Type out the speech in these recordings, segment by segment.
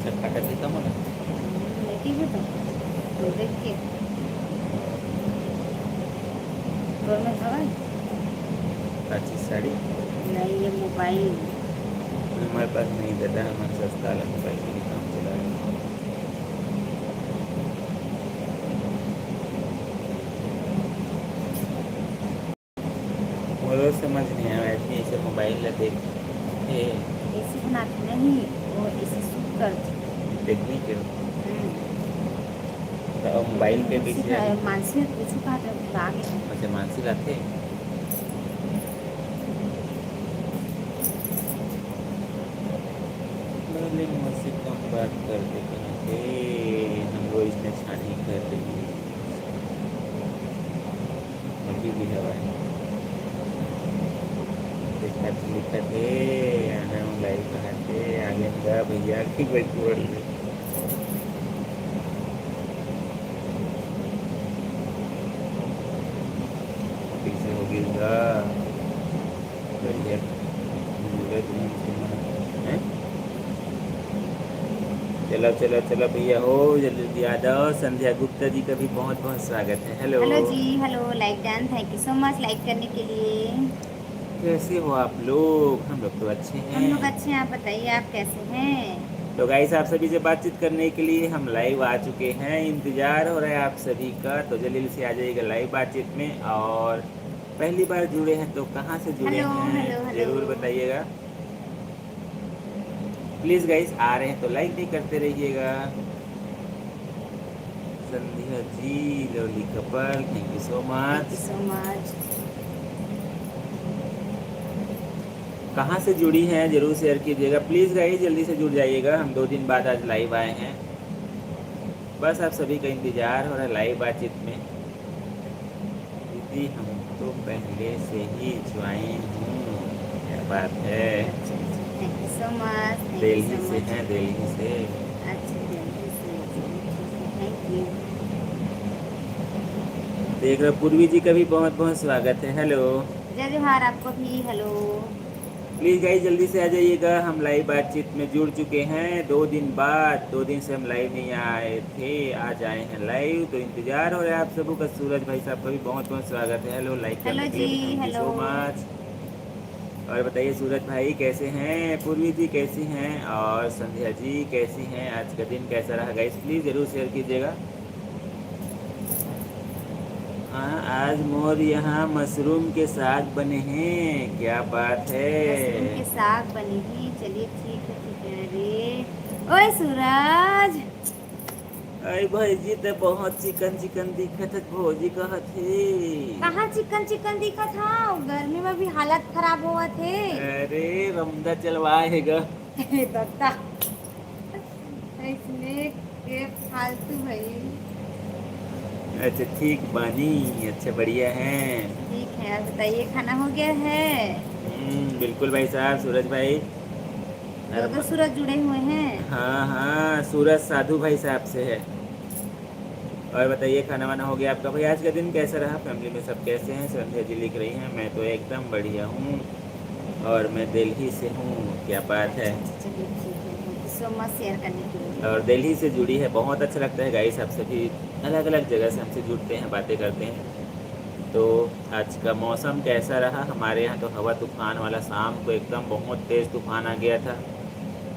चटपटा भी कम होना। लेटी हूँ तो देख के डोर में हवा अच्छी साड़ी नहीं, ये मोबाइल। हमारे पास नहीं देता है, हमारे सस्ता वाला मोबाइल के लिए काम चला रहे हैं। मुझे समझ नहीं आया ऐसे ऐसे मोबाइल ला देख के ऐसी बनाती नहीं, वो ऐसी सूट करती। देखने के हम्म, तो मोबाइल के उसी पीछे का मानसी में पूछू कहा था उसका आगे। अच्छा मानसी लाते पहले मुझसे कम बात करते कहीं थे, हम लोग इसमें छानी कर रही है। अभी भी हवा है। लिखा थे आना लाइव कहा थे आगे भैया की बैठी बड़ी पीछे हो गिरगा बढ़िया हैं? चलो चलो चलो भैया हो जल्दी जल्दी आ जाओ। संध्या गुप्ता जी का भी बहुत बहुत स्वागत है। Hello hello ji, hello, like done, thank you so much like करने के लिए। कैसे हो आप लोग? हम लोग तो अच्छे हम लोग हैं। अच्छे हैं, आप बताइए आप कैसे हैं। तो गाइस आप सभी से बातचीत करने के लिए हम लाइव आ चुके हैं। इंतजार हो रहा है आप सभी का, तो जल्दी से आ जाइएगा लाइव बातचीत में। और पहली बार जुड़े हैं तो कहाँ से जुड़े हेलो हैं हेलो हेलो। ज़रूर बताइएगा। प्लीज़ गाइस आ रहे हैं तो लाइक भी करते रहिएगा। Sandhya ji lovely couple thank you so thank you much. So much. कहाँ से जुड़ी हैं ज़रूर शेयर कीजिएगा प्लीज़ गाइस, जल्दी से जुड़ जाइएगा। हम 2 दिन बाद आज लाइव आए हैं, बस आप सभी का इंतज़ार हो रहा है लाइव बातचीत में। दीदी हम तो पहले से ही ज्वाइन हूँ, क्या बात है। अच्छा अच्छा, thank you so much, thank you Delhi so से मच। हैं, दिल्ली से। अच्छा, जल्दी से चलिए, ठीक है, थैंक यू। देख रहे हो पूर्वी जी का भी बहुत बहुत स्वागत है। हेलो जय जोहार आपको भी, हेलो। प्लीज़ गाइस जल्दी से आ जाइएगा। हम लाइव बातचीत में जुड़ चुके हैं 2 दिन बाद। 2 दिन से हम लाइव नहीं आए थे, आज आए हैं लाइव, तो इंतज़ार हो रहा है आप सबों का। सूरज भाई साहब का भी बहुत बहुत स्वागत है। हेलो लाइक हेलो करने के जी, लिए भी thank you hello. So much. और बताइए सूरज भाई कैसे हैं, पूर्वी जी कैसी हैं, और संध्या जी कैसी हैं। आज का दिन कैसा रहा गाइस प्लीज़ ज़रूर शेयर कीजिएगा। हाँ आज मोर यहाँ मशरूम के साग बने हैं, क्या बात मशरूम के है। साग बनी ही, चलिए ठीक है ठीक है। अरे ओए सूरज, अरे भाई जी तो बहुत चिकन चिकन दिखत है, भौजी कहत है। कहाँ चिकन चिकन दिखा था। गर्मी में भी हालत खराब हुआ थे। अरे रमदा चलवाएगा। दत्ता, इसने के फालतू भाई। अच्छा ठीक बानी, अच्छा बढ़िया है। ठीक है, आप बताइए खाना हो गया है। बिल्कुल भाई साहब सूरज भाई। दो अरम दो सूरज जुड़े हुए हैं। हाँ हाँ सूरज साधु भाई साहब से है। और बताइए खाना वाना हो गया आपका भाई? आज का दिन कैसा रहा, फैमिली में सब कैसे हैं? संध्या जी लिख रही हैं मैं तो एकदम बढ़िया हूँ और मैं दिल्ली से हूँ, क्या बात है। अच्छा अच्छा, चलिए ठीक है, thank you so much share करने के लिए। और दिल्ली से जुड़ी है, बहुत अच्छा लगता है गाइस। आप सभी अलग अलग जगह से हमसे जुड़ते हैं, बातें करते हैं। तो आज का मौसम कैसा रहा? हमारे यहाँ तो हवा तूफान वाला, शाम को एकदम बहुत तेज़ तूफान आ गया था।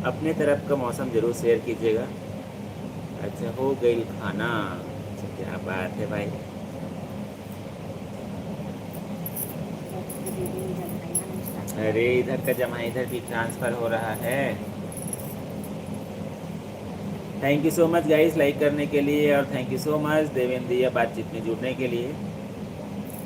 अपने तरफ का मौसम ज़रूर शेयर कीजिएगा। अच्छा हो गई खाना, अच्छा क्या बात है भाई। अरे इधर का जमा इधर भी ट्रांसफ़र हो रहा है। Thank you so much guys like करने के लिए, और thank you so much Devendra बातचीत में जुड़ने के लिए।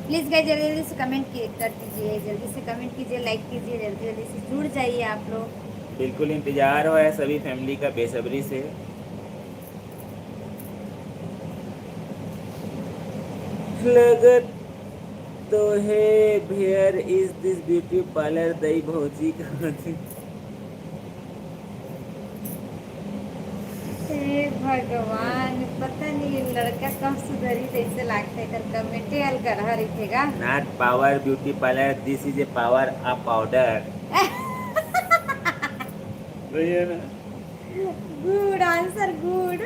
प्लीज़ गाइस जल्दी जल्दी से कमेंट कर दीजिए, जल्दी से कमेंट कीजिए, लाइक कीजिए, जल्दी जल्दी से जुड़ जाइए आप लोग। बिल्कुल इंतज़ार हो है सभी फैमिली का बेसब्री से। लगत तो है where is this beauty parlour दई भौजी कहाँ थी? हे भगवान, पता नहीं ये लड़का कब सुधरी जैसे लगता है। कर कमेंटे हल कर रहा रखेगा। Not power beauty parlour, this is a power a powder. सही है ना? Good answer, good.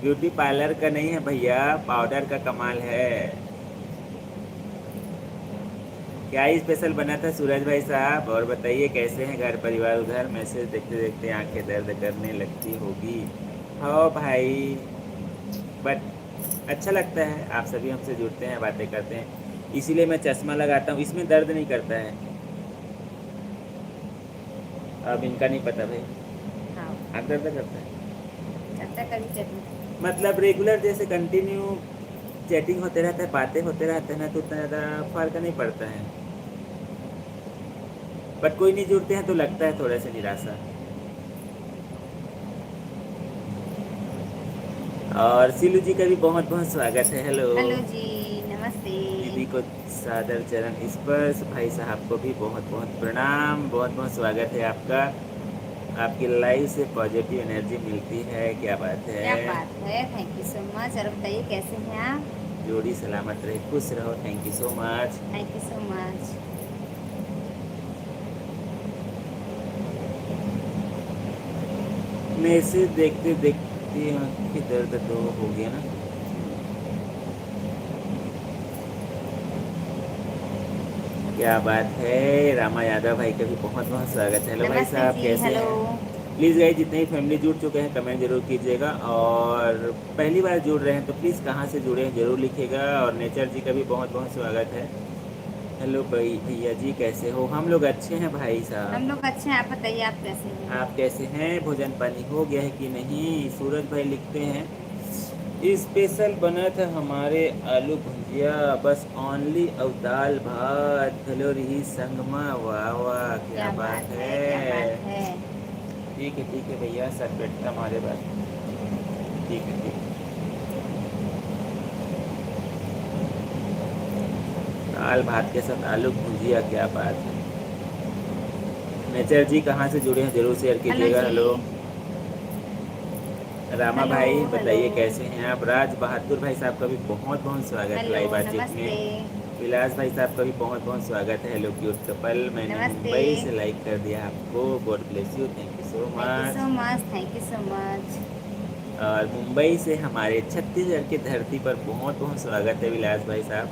Beauty parlour का नहीं है भैया, पाउडर का कमाल है। क्या ही स्पेशल बना था सूरज भाई साहब? और बताइए कैसे हैं घर परिवार उधर? मैसेज देखते देखते आंखें दर्द करने लगती होगी। हाँ भाई, बट अच्छा लगता है, आप सभी हमसे जुड़ते हैं, बातें करते हैं, इसीलिए मैं चश्मा लगाता हूँ। इसमें दर्द नहीं करता है। अब इनका नहीं पता भाई, हाँ, आँख दर्द करता है। करता कभी कभी। मतलब रेगुलर जैसे कंटिन्यू चैटिंग होते रहता है, बातें होते रहते हैं ना, तो उतना ज़्यादा फर्क नहीं पड़ता है। बट कोई नहीं जुड़ते हैं तो लगता है थोड़ा सा निराशा। और सिलू जी का भी बहुत बहुत स्वागत है। हेलो हेलो जी, नमस्ते। दीदी को सादर चरण स्पर्श, भाई साहब को भी बहुत बहुत प्रणाम, बहुत बहुत स्वागत है आपका। आपकी लाइफ से पॉजिटिव एनर्जी मिलती है, क्या बात क्या है। बात है, थैंक यू सो मच। और बताइए कैसे हैं आप? जोड़ी सलामत रहे, खुश रहो, thank you so much. Thank you so much. Message देखते देखते आँखें दर्द तो हो गया ना। क्या बात है। रामा यादव भाई का भी बहुत बहुत स्वागत है। हेलो भाई नमस्ते साहब, जी, कैसे हेलो। हैं? प्लीज़ गाइस, जितने ही फैमिली जुड़ चुके हैं कमेंट जरूर कीजिएगा, और पहली बार जुड़ रहे हैं तो प्लीज़ कहाँ से जुड़े हैं जरूर लिखिएगा। और नेचर जी का भी बहुत बहुत स्वागत है। हेलो भाई, भैया जी कैसे हो? हम लोग अच्छे हैं भाई हम साहब। लोग अच्छे हैं, आप बताइए आप कैसे हैं? आप कैसे हैं? भोजन पानी हो गया है कि नहीं? सूरज भाई लिखते हैं स्पेशल बना था हमारे आलू भुजिया, बस ओनली और दाल भात। हेलो रही संगमा, वाह वाह, क्या क्या बात बात है, क्या बात है। है। ठीक है भैया, सर बैठता हमारे बात। ठीक है ठीक है। दाल भात के साथ आलू भुजिया, क्या बात है। नेचर जी कहाँ से जुड़े हैं जरूर शेयर हेलो कीजिएगा। जी। हेलो रामा हेलो, भाई, हेलो। बताइए कैसे हैं आप? राज बहादुर भाई साहब का भी बहुत बहुत स्वागत है हेलो, लाइव बातचीत नमस्ते। में। विलास भाई साहब का भी बहुत बहुत स्वागत है। हेलो क्यूट कपल, मैंने नमस्ते। मुंबई से लाइक कर दिया आपको, God bless you, thank you so thank you much. So much, thank you so much. और मुंबई से हमारे छत्तीसगढ़ की धरती पर बहुत बहुत स्वागत है विलास भाई साहब।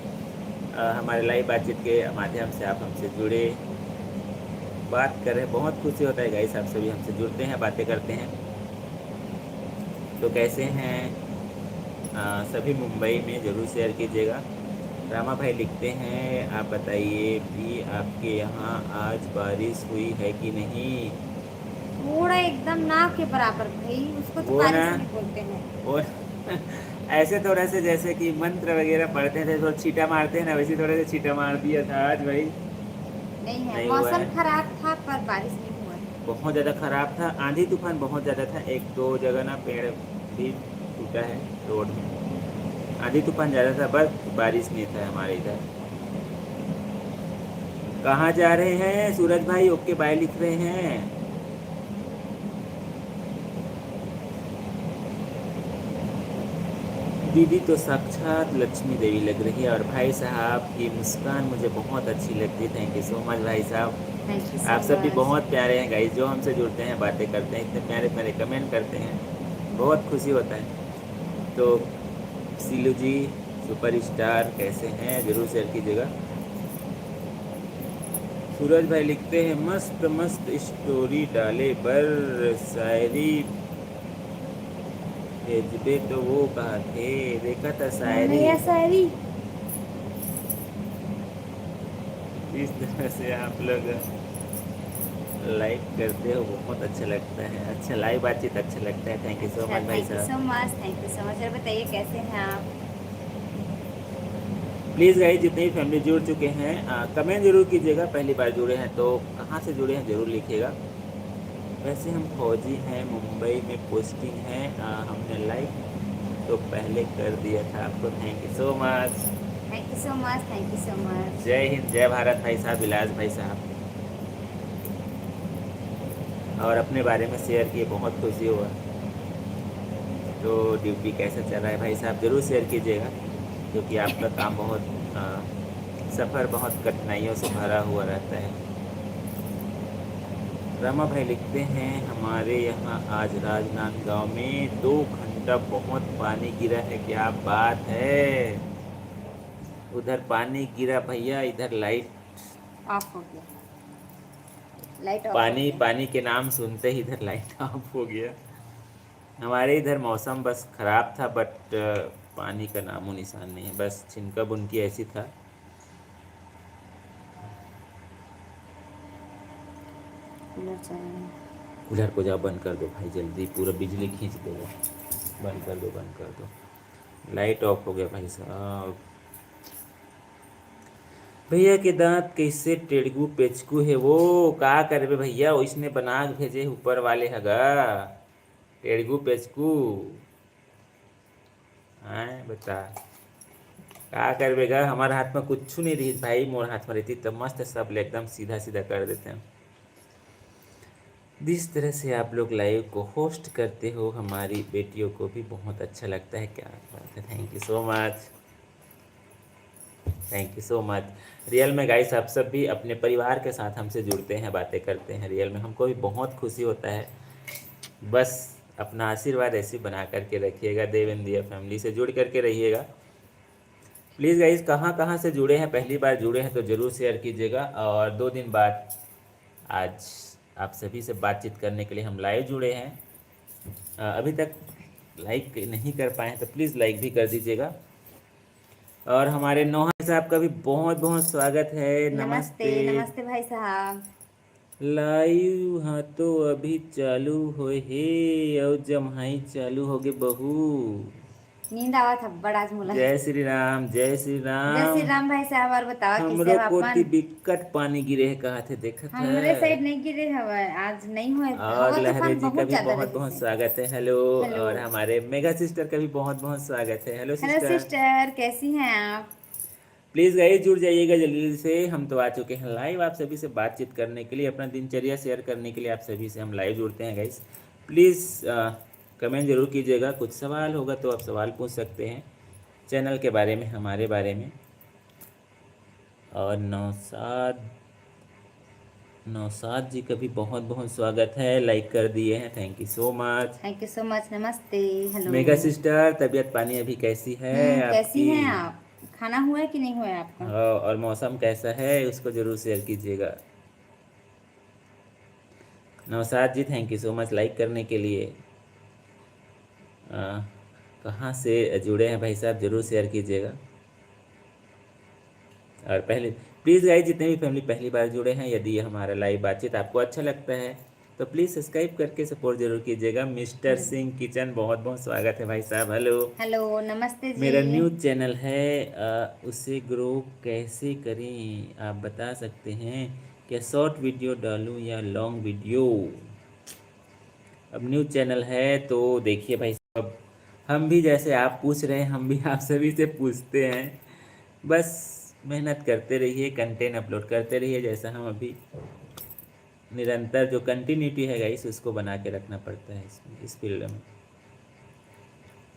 हमारे लाइव बातचीत के माध्यम से आप हमसे जुड़े, बात करें, बहुत खुशी होता है गाइस, आप सभी हमसे जुड़ते हैं, बातें करते हैं। तो कैसे हैं सभी? मुंबई में ज़रूर शेयर कीजिएगा। रामा भाई लिखते हैं आप बताइए भी, आपके यहाँ आज बारिश हुई है कि नहीं? थोड़ा एकदम ना के बराबर भाई, उसको तो वो ना, बारिश नहीं बोलते हैं। वो ऐसे थोड़ा से जैसे कि मंत्र वगैरह पढ़ते थे, थोड़ा छीटा मारते हैं ना, वैसे थोड़ा सा छीटा मार दिया था आज भाई। नहीं है, नहीं हुआ मौसम है। खराब था पर बारिश नहीं हुआ है। बहुत ज़्यादा ख़राब था, आंधी तूफान बहुत ज़्यादा था, एक दो जगह ना पेड़ भी टूटा है रोड में। आंधी तूफान ज़्यादा था, बस बारिश नहीं था हमारे इधर। कहाँ जा रहे हैं सूरज भाई? ओके बाय लिख रहे हैं। दीदी तो साक्षात लक्ष्मी देवी लग रही है, और भाई साहब की मुस्कान मुझे बहुत अच्छी लगती है। थैंक यू सो मच भाई साहब। थैंक यू सो आप सब भी मच। बहुत प्यारे हैं गाइस, जो हमसे जुड़ते हैं, बातें करते हैं, इतने प्यारे प्यारे कमेंट करते हैं, बहुत खुशी होता है। तो सिलू जी सुपर स्टार कैसे हैं ज़रूर शेयर कीजिएगा। सूरज भाई लिखते हैं मस्त मस्त स्टोरी डाले, पर शायरी भेजबे तो वो कहा थे, देखा था शायरी। भैया सारी। इस तरह से आप लोग लाइक करते हो, बहुत अच्छा लगता है। अच्छा, लाइव बातचीत अच्छा लगता है, थैंक यू सो अच्छा, मच भाई थैंक यू सो साहब। Much, thank you so much. और बताइए कैसे हैं आप? प्लीज़ गाइस, जितने भी फैमिली जुड़ चुके हैं कमेंट जरूर कीजिएगा, पहली बार जुड़े हैं तो कहाँ से जुड़े हैं ज़रूर लिखिएगा। वैसे हम फौजी हैं, मुंबई में पोस्टिंग है, हमने लाइक तो पहले कर दिया था आपको, thank you so much. Thank you so much, thank you so much. जय हिंद, जय भारत भाई साहब, विलास भाई साहब। और अपने बारे में शेयर किए, बहुत खुशी हुआ। तो ड्यूटी कैसा चल रहा है भाई साहब, ज़रूर शेयर कीजिएगा, क्योंकि आपका काम बहुत सफ़र बहुत कठिनाइयों से भरा हुआ रहता है। रामा भाई लिखते हैं हमारे यहाँ आज राजनांदगांव में 2 घंटा बहुत पानी गिरा है, क्या बात है। उधर पानी गिरा भैया, इधर लाइट, ऑफ हो गया, लाइट ऑफ हो पानी गया। पानी के नाम सुनते ही इधर लाइट ऑफ हो गया। हमारे इधर मौसम बस ख़राब था, बट पानी का नामो निशान नहीं है, बस छिनका बुनकी ऐसी था। कूलर चलाएं। कूलर को जाओ बंद कर दो भाई जल्दी, पूरा बिजली खींच देगा। बंद कर दो, बंद कर दो। लाइट ऑफ हो गया भाई साहब। भैया के दांत कैसे टेढ़गू पेचकू है वो, का करबे भैया, उसने बना के भेजे ऊपर वाले हगा टेढ़गू पेचकू। हाँ बता, का करबेगा, हमारे हाथ में कुछ नहीं रही भाई, मोर हाथ में रहती तब मस्त सब एकदम सीधा सीधा कर देते हैं। जिस तरह से आप लोग लाइव को होस्ट करते हो हमारी बेटियों को भी बहुत अच्छा लगता है, क्या बात है, thank you so much, thank you so much. Real में गाइस आप सब भी अपने परिवार के साथ हमसे जुड़ते हैं, बातें करते हैं, रियल में हमको भी बहुत खुशी होता है। बस अपना आशीर्वाद ऐसे बना करके रखिएगा, देव इंडिया फैमिली से जुड़ करके रहिएगा प्लीज़ गाइस। कहाँ कहाँ से जुड़े हैं, पहली बार जुड़े हैं तो ज़रूर शेयर कीजिएगा। और 2 दिन बाद आज आप सभी से बातचीत करने के लिए हम लाइव जुड़े हैं। अभी तक लाइक नहीं कर पाए हैं तो प्लीज़ लाइक भी कर दीजिएगा। और हमारे नौहा साहब का भी बहुत बहुत स्वागत है, नमस्ते नमस्ते। नमस्ते भाई साहब। लाइव हाँ तो अभी चालू होए हे, और जमहाई चालू हो गए बहू। नींद आवा था बड़ा आज मुला। जय श्री राम, जय श्री जय श्री राम। राम भाई साहब, और बताओ कैसे हमरो हो कोटि अपन। बिकट पानी गिरे है, कहा थे देखत हमरे साइड है। नहीं गिरे हवा, आज नहीं हुए। और हवा लहरे तूफान जी का बहुत भी ज्यादा बहुत रही बहुत से। स्वागत है, हेलो। हेलो। और हमारे मेगा सिस्टर का भी बहुत बहुत स्वागत है, हेलो हेलो सिस्टर। सिस्टर, कैसी हैं आप। प्लीज़ गाइस जुड़ जाइएगा जल्दी जल्दी से, हम तो आ चुके हैं लाइव आप सभी से बातचीत करने के लिए, अपना दिनचर्या शेयर करने के लिए आप सभी से हम लाइव जुड़ते हैं गाइस। प्लीज़ कमेंट जरूर कीजिएगा, कुछ सवाल होगा तो आप सवाल पूछ सकते हैं चैनल के बारे में, हमारे बारे में। और नौसाद जी का भी बहुत बहुत स्वागत है, लाइक कर दिए हैं, thank you so much. Thank you so much, नमस्ते, हेलो। मेगा सिस्टर तबीयत पानी अभी कैसी है कैसी आपकी। हैं आप। खाना हुआ है कि नहीं हुआ है आपका। हाँ, और मौसम कैसा है उसको ज़रूर शेयर कीजिएगा। Naushad ji thank you so much like करने के लिए। कहाँ से जुड़े हैं भाई साहब, ज़रूर शेयर कीजिएगा। और पहले प्लीज़ गाइस जितने भी फैमिली पहली बार जुड़े हैं, यदि ये हमारा लाइव बातचीत आपको अच्छा लगता है तो प्लीज़ सब्सक्राइब करके सपोर्ट जरूर कीजिएगा। मिस्टर सिंह किचन बहुत बहुत स्वागत है भाई साहब, हेलो। हेलो नमस्ते जी। मेरा न्यूज़ चैनल है, उसे ग्रो कैसे करें आप बता सकते हैं क्या, शॉर्ट वीडियो डालूं या लॉन्ग वीडियो। अब न्यूज़ चैनल है तो देखिए भाई साहब, हम भी जैसे आप पूछ रहे हैं हम भी आप सभी से पूछते हैं, बस मेहनत करते रहिए, कंटेंट अपलोड करते रहिए, जैसा हम अभी निरंतर जो कंटिन्यूटी है गाइस उसको बना के रखना पड़ता है इस फील्ड में,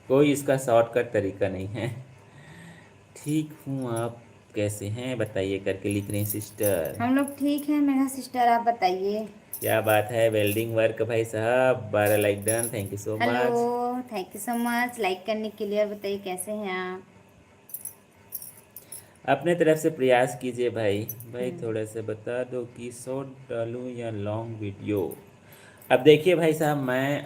कोई इसका शॉर्टकट तरीका नहीं है। ठीक हूँ, आप कैसे हैं बताइए करके लिख रही हैं सिस्टर। हम लोग ठीक हैं मेरा सिस्टर, आप बताइए। क्या बात है, वेल्डिंग वर्क भाई साहब 12 like done, thank you so hello, much. Thank you so much like करने के लिए। और बताइए कैसे हैं आप। अपने तरफ से प्रयास कीजिए भाई भाई, थोड़ा सा बता दो कि शॉर्ट डालूं या लॉन्ग वीडियो। अब देखिए भाई साहब, मैं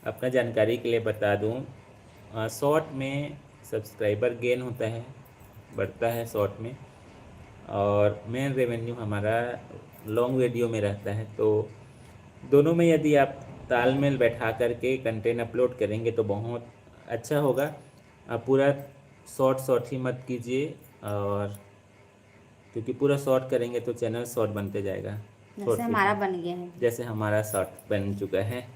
अपना जानकारी के लिए बता दूं, शॉर्ट में सब्सक्राइबर गेन होता है, बढ़ता है शॉर्ट में, और मेन रेवेन्यू हमारा लॉन्ग वीडियो में रहता है। तो दोनों में यदि आप तालमेल बैठा करके कंटेंट अपलोड करेंगे तो बहुत अच्छा होगा। आप पूरा शॉर्ट ही मत कीजिए, और क्योंकि पूरा शॉर्ट करेंगे तो चैनल शॉर्ट बनते जाएगा, जैसे शॉर्ट हमारा वीडियो बन गया है। जैसे हमारा शॉर्ट बन चुका है।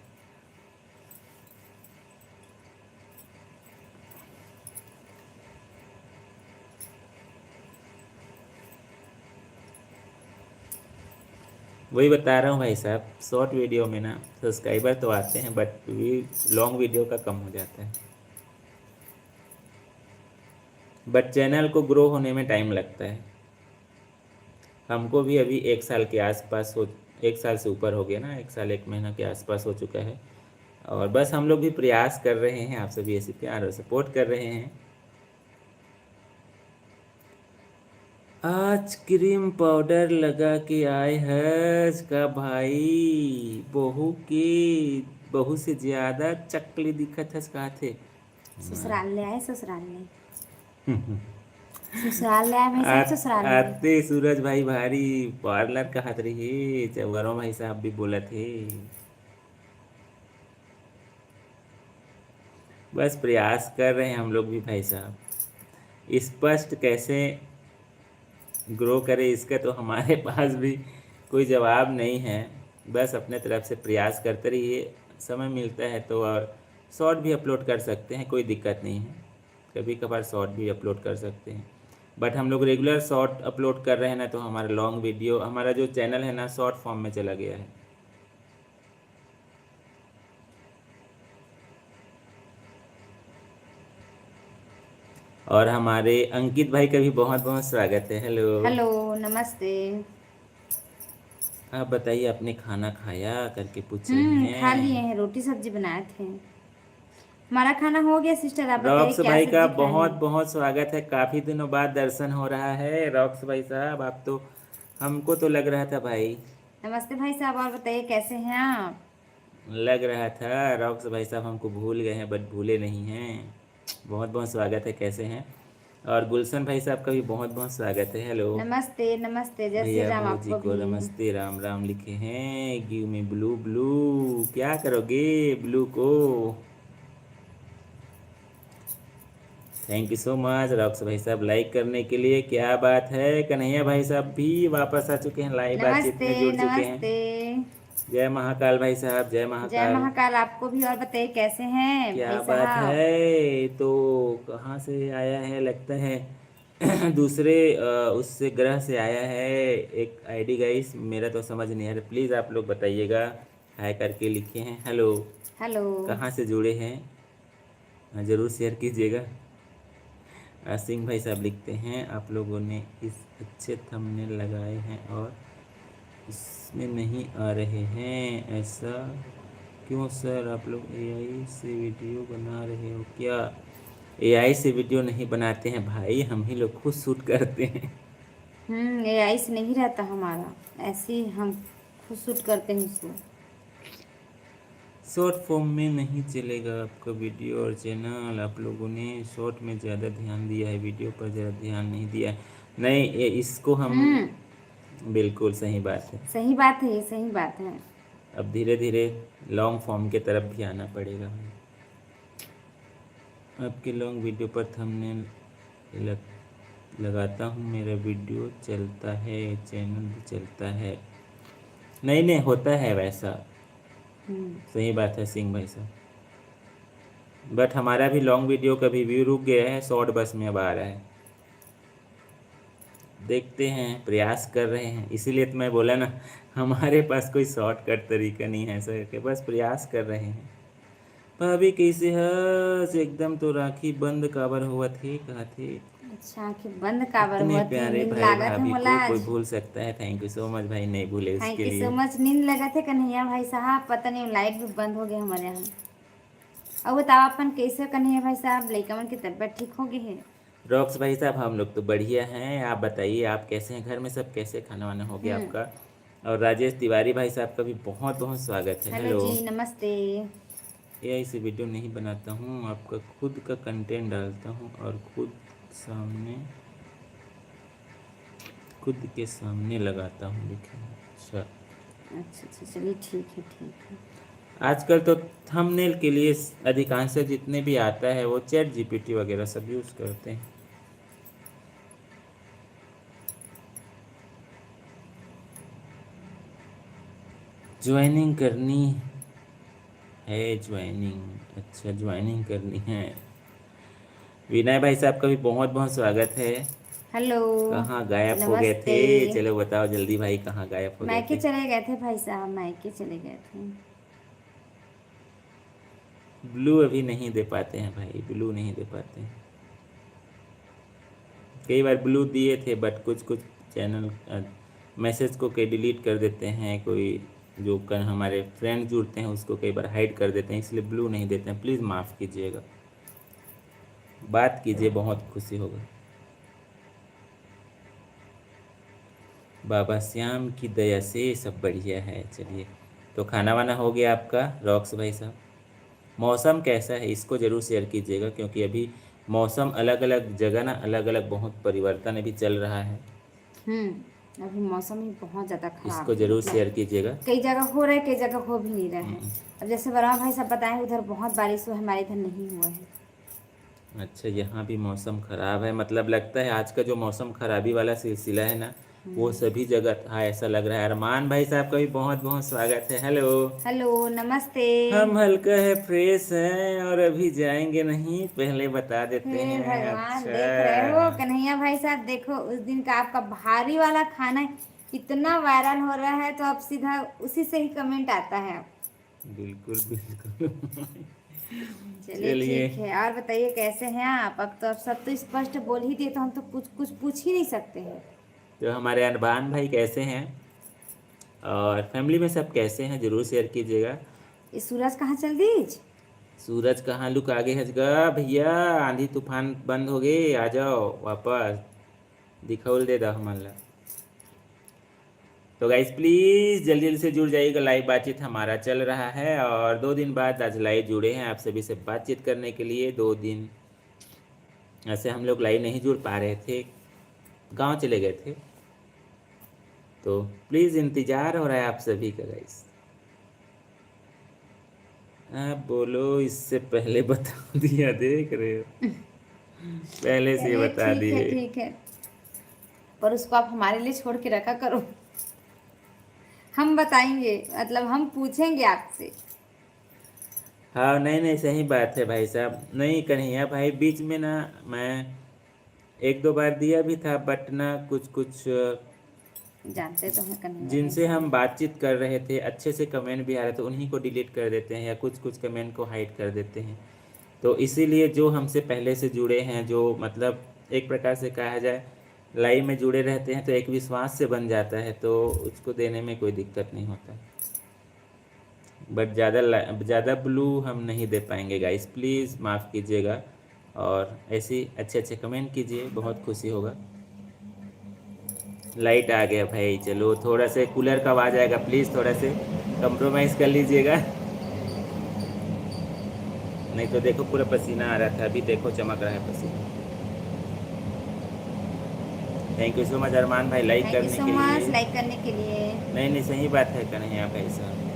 वही बता रहा हूँ भाई साहब, शॉर्ट वीडियो में ना सब्सक्राइबर तो आते हैं बट लॉन्ग वीडियो का कम हो जाता है, बट चैनल को ग्रो होने में टाइम लगता है। हमको भी अभी 1 साल के आसपास हो, 1 साल से ऊपर हो गया ना, 1 साल 1 महीना के आसपास हो चुका है। और बस हम लोग भी प्रयास कर रहे हैं, आप सभी ऐसे प्यार और सपोर्ट कर रहे हैं। आज क्रीम पाउडर लगा के आए हज का भाई, बहू से ज्यादा चकली दिखत हस का थे। ससुराल ले आए, ससुराल ले ससुराल ले आए भाई साहब, ससुराल ले। आते सूरज भाई भारी पार्लर का हाथ रही, चौगरों भाई साहब भी बोला थे। बस प्रयास कर रहे हैं हम लोग भी भाई साहब। स्पष्ट कैसे ग्रो करें इसका तो हमारे पास भी कोई जवाब नहीं है। बस अपने तरफ से प्रयास करते रहिए, समय मिलता है तो और शॉर्ट भी अपलोड कर सकते हैं, कोई दिक्कत नहीं है। कभी कभार शॉर्ट भी अपलोड कर सकते हैं, बट हम लोग रेगुलर शॉर्ट अपलोड कर रहे हैं ना, तो हमारा लॉन्ग वीडियो, हमारा जो चैनल है ना शॉर्ट फॉर्म में चला गया है। और हमारे अंकित भाई का भी बहुत बहुत स्वागत है। हेलो हेलो, नमस्ते। आप बताइए, आपने खाना खाया करके पूछ रही खा लिए हैं। हैं, रोटी सब्जी बनाए थे। हमारा खाना हो गया सिस्टर, आप बताइए रॉक्स क्या भाई का सब्जी खाए बहुत हैं। बहुत स्वागत है, काफ़ी दिनों बाद दर्शन हो रहा है रॉक्स भाई साहब। आप तो, हमको तो लग रहा था भाई, नमस्ते भाई साहब, और बताइए कैसे हैं आप। लग रहा था रॉक्स भाई साहब हमको भूल गए हैं, बट भूले नहीं हैं। बहुत बहुत स्वागत है, कैसे हैं। और गुलशन भाई साहब का भी बहुत बहुत स्वागत है। हेलो नमस्ते नमस्ते, जय श्री भैया राम भौजी आपको को भी। नमस्ते, राम राम लिखे हैं। गिव में ब्लू ब्लू, क्या करोगे ब्लू को। Thank you so much rocks भाई साहब लाइक करने के लिए, क्या बात है। कन्हैया भाई साहब भी वापस आ चुके हैं, लाइव बातचीत नमस्ते में जुड़ चुके हैं। नमस्ते, जय महाकाल भाई साहब, जय जय महाकाल। महाकाल आपको भी। और बताइए कैसे हैं भाई क्या बात साहब। है। तो कहाँ से आया है लगता है दूसरे उससे ग्रह से आया है एक आईडी गाइस, मेरा तो समझ नहीं आ रहा, प्लीज़ आप लोग बताइएगा। हाय करके लिखे हैं, हेलो हेलो। कहाँ से जुड़े हैं, हाँ, ज़रूर शेयर कीजिएगा। सिंह भाई साहब लिखते हैं, आप लोगों ने इस अच्छे थंबनेल लगाए हैं और इसमें नहीं आ रहे हैं, ऐसा क्यों सर। आप लोग एआई से वीडियो बना रहे हो क्या। एआई से वीडियो नहीं बनाते हैं भाई, हम ही लोग खुद शूट करते हैं। एआई से नहीं रहता हमारा, ऐसे ही हम खुद शूट करते हैं इसको। शॉर्ट फॉर्म में नहीं चलेगा आपका वीडियो और चैनल, आप लोगों ने शॉर्ट में ज़्यादा ध्यान दिया है, वीडियो पर ज़्यादा ध्यान नहीं दिया है। नहीं इसको हम, बिल्कुल सही बात है। सही बात है, ये सही बात है। अब धीरे धीरे लॉन्ग फॉर्म के तरफ भी आना पड़ेगा। आपके लॉन्ग वीडियो पर थंबनेल लगाता हूँ, मेरा वीडियो चलता है, चैनल भी चलता है। नहीं नहीं होता है वैसा, सही बात है सिंह भाई साहब, बट हमारा भी लॉन्ग वीडियो का भी व्यू रुक गया है, शॉर्ट बस में अब आ रहा है। देखते हैं, प्रयास कर रहे हैं, इसीलिए तो मैं बोला ना हमारे पास कोई शॉर्टकट तरीका नहीं है ऐसा करके, बस प्रयास कर रहे हैं। भाभी कैसे हस एकदम, तो राखी बंद काबर हुआ थे, कहा थे। अच्छा, आंखें बंद काबर इतने हुआ थी, प्यारे नींद भाई लागत है भाभी मोला को कोई आज। भूल सकता है। थैंक यू सो मच भाई, नहीं भूले थैंक उसके यू सो लिए। मच। नींद लगा थे कन्हैया भाई साहब, पता नहीं लाइट भी बंद हो गया हमारे यहाँ। अब बताओ अपन कैसे कन्हैया भाई साहब, लइकवन की तबीयत ठीक हो गई है। रॉक्स भाई साहब हम लोग तो बढ़िया हैं, आप बताइए आप कैसे हैं, घर में सब कैसे, खाना वाना हो गया हम्म। आपका। और राजेश तिवारी भाई साहब का भी बहुत बहुत स्वागत है। Hello hello. जी, नमस्ते। एआई से वीडियो नहीं बनाता हूँ, आपका खुद का कंटेंट डालता हूँ और खुद के सामने लगाता हूँ, लिखे हैं। अच्छा अच्छा अच्छा, चलिए ठीक है ठीक है। आजकल तो थंबनेल के लिए अधिकांश जितने भी आता है वो चैट जीपीटी वगैरह सब यूज़ करते हैं। ज्वाइनिंग करनी है, ज्वाइनिंग, अच्छा ज्वाइनिंग करनी है। विनय भाई साहब का भी बहुत बहुत स्वागत है। हेलो, कहाँ गायब हो गए नमस्ते। थे, चलो बताओ जल्दी भाई, कहाँ गायब हो गए मायके थे। चले गए थे भाई साहब, मायके चले गए थे। ब्लू अभी नहीं दे पाते हैं भाई, ब्लू नहीं दे पाते हैं। कई बार ब्लू दिए थे बट कुछ कुछ चैनल मैसेज को कई डिलीट कर देते हैं, कोई जो कर हमारे फ्रेंड जुड़ते हैं उसको कई बार हाइड कर देते हैं, इसलिए ब्लू नहीं देते हैं। प्लीज़ माफ़ कीजिएगा, बात कीजिए, बहुत खुशी होगा। बाबा श्याम की दया से सब बढ़िया है। चलिए, तो खाना वाना हो गया आपका रॉक्स भाई साहब? मौसम कैसा है इसको ज़रूर शेयर कीजिएगा, क्योंकि अभी मौसम अलग अलग जगह ना अलग अलग बहुत परिवर्तन अभी चल रहा है। अभी मौसम ही बहुत ज़्यादा खराब इसको है, ज़रूर मतलब शेयर कीजिएगा। कई जगह हो रहा है, कई जगह हो भी नहीं रहा है। हम्म, अब जैसे बरवा भाई साहब बताएं उधर बहुत बारिश हुआ है, हमारे इधर नहीं हुआ है। अच्छा, यहाँ भी मौसम ख़राब है, मतलब लगता है आज का जो मौसम खराबी वाला सिलसिला है ना वो सभी जगह था, ऐसा लग रहा है। अरमान भाई साहब का भी बहुत बहुत स्वागत है। हेलो। हेलो, नमस्ते। हम हल्का है, फ्रेश हैं और अभी जाएंगे नहीं, पहले बता देते हे हैं। भगवान, देख रहे हो अच्छा, कन्हैया भाई साहब, देखो उस दिन का आपका भारी वाला खाना इतना वायरल हो रहा है, तो अब सीधा उसी से ही कमेंट आता है। बिल्कुल बिल्कुल। चलिए चलिए, ठीक है, और बताइए कैसे हैं आप? अब तो अब सब तो स्पष्ट बोल ही दिए, तो हम तो कुछ कुछ पूछ ही नहीं सकते हैं। तो हमारे अरबान भाई कैसे हैं और फैमिली में सब कैसे हैं ज़रूर शेयर कीजिएगा। ये सूरज कहाँ चल दीज? सूरज कहाँ लुका गए हजगा भैया, आंधी तूफान बंद हो गए, आ जाओ वापस, दिखौल दे दो हमन ला। तो गाइस प्लीज़ जल्दी जल्दी से जुड़ जाइएगा, लाइव बातचीत हमारा चल रहा है और 2 दिन बाद आज लाइव जुड़े हैं आप सभी से बातचीत करने के लिए। 2 दिन ऐसे हम लोग लाइव नहीं जुड़ पा रहे थे, गांव चले गए थे, तो प्लीज़ इंतज़ार हो रहा है आप सभी का गाइस। आप बोलो, इससे पहले बता दिया, देख रहे हो, पहले से चलिए बता ठीक है, दिए। ठीक है, पर उसको आप हमारे लिए छोड़ के रखा करो। हम बताएंगे, मतलब हम पूछेंगे आपसे। हाँ, नहीं नहीं, सही बात है भाई साहब। नहीं कन्हैया भाई, बीच में ना मैं 1-2 बार दिया भी था, बट ना कुछ कुछ जानते तो हैं कन्हैया भाई जिनसे हम साहब। बातचीत कर रहे थे अच्छे से कमेंट भी आ रहे थे, उन्हीं को डिलीट कर देते हैं या कुछ कुछ कमेंट को हाइड कर देते हैं। तो इसीलिए जो हमसे पहले से जुड़े हैं, जो मतलब एक प्रकार से कहा जाए लाइव में जुड़े रहते हैं, तो एक विश्वास से बन जाता है, तो उसको देने में कोई दिक्कत नहीं होता। बट ज़्यादा ब्लू हम नहीं दे पाएंगे गाइस, प्लीज़ माफ़ कीजिएगा और ऐसे अच्छे अच्छे कमेंट कीजिए, बहुत खुशी होगा। लाइट आ गया भाई, चलो थोड़ा से कूलर का आवाज़ आएगा, प्लीज़ थोड़ा से कंप्रोमाइज़ कर लीजिएगा। नहीं तो देखो पूरा पसीना आ रहा था, अभी देखो चमक रहा है पसीना। थैंक यू सो मच अरमान भाई लाइक थैंक यू करने सो के मच लिए। लाइक करने के लिए। नहीं नहीं, सही बात है कन्हैया भाई साहब।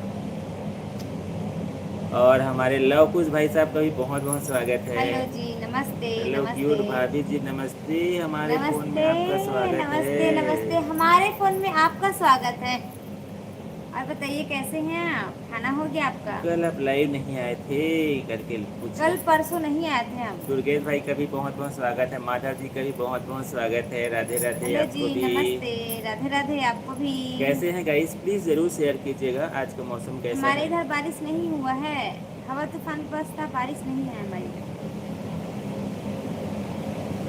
और हमारे लव कुश भाई साहब का भी बहुत बहुत स्वागत है। हेलो जी, नमस्ते। हेलो नमस्ते, क्यूट भाभी जी, नमस्ते, हमारे फ़ोन में नमस्ते। आपका स्वागत नमस्ते, नमस्ते, है। हमारे फोन में आपका स्वागत है। और बताइए कैसे हैं आप? खाना हो गया आपका? कल आप लाइव नहीं आए थे करके कल पूछे। परसों नहीं आए थे हम। दुर्गेश भाई का भी बहुत बहुत स्वागत है, माधव जी का भी बहुत बहुत स्वागत है, राधे राधे हेलो जी, आपको भी। नमस्ते। राधे राधे आपको भी। कैसे हैं गाइस, प्लीज़ ज़रूर शेयर कीजिएगा आज का मौसम कैसा हमारे है। इधर बारिश नहीं हुआ है, हवा तूफान बस था, बारिश नहीं है हमारे इधर।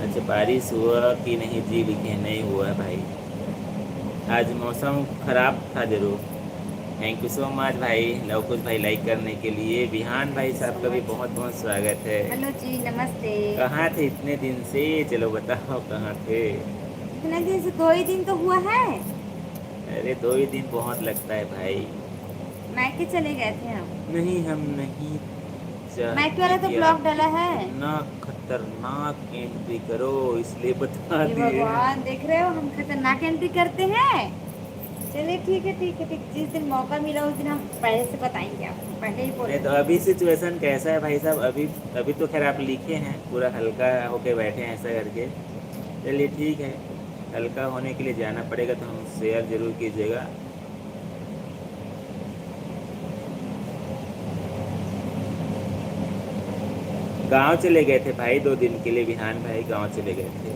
अच्छा, बारिश हुआ कि नहीं जी लिखे हैं, नहीं हुआ है भाई, आज मौसम ख़राब था ज़रूर। थैंक यू सो मच भाई लव कुश भाई लाइक करने के लिए। विहान थैंक भाई यू साहब सो का भी मच। बहुत बहुत स्वागत है। हेलो जी, नमस्ते। कहाँ थे इतने दिन से, चलो बताओ कहाँ थे। इतने दिन से 2 ही दिन तो हुआ है। अरे 2 ही दिन बहुत लगता है भाई। मायके चले गए थे हम। नहीं, हम नहीं मायके चाहते वाला तो कि ब्लॉक आप डाला है। इतना खतरनाक एंट्री करो, इसलिए बता हे दिए हैं। भगवान, देख रहे हो हम खतरनाक एंट्री करते हैं। चलिए ठीक है, ठीक है, ठीक। जिस दिन मौका मिला उस दिन हम पहले से बताएंगे आपको, पहले ही नहीं तो बोलेंगे। अभी सिचुएशन कैसा है भाई साहब, अभी अभी तो खैर आप लिखे हैं पूरा हल्का होके बैठे हैं ऐसा करके। चलिए ठीक है, हल्का होने के लिए जाना पड़ेगा, तो हम शेयर ज़रूर कीजिएगा। गांव चले गए थे भाई 2 दिन के लिए, विहान भाई गांव चले गए थे।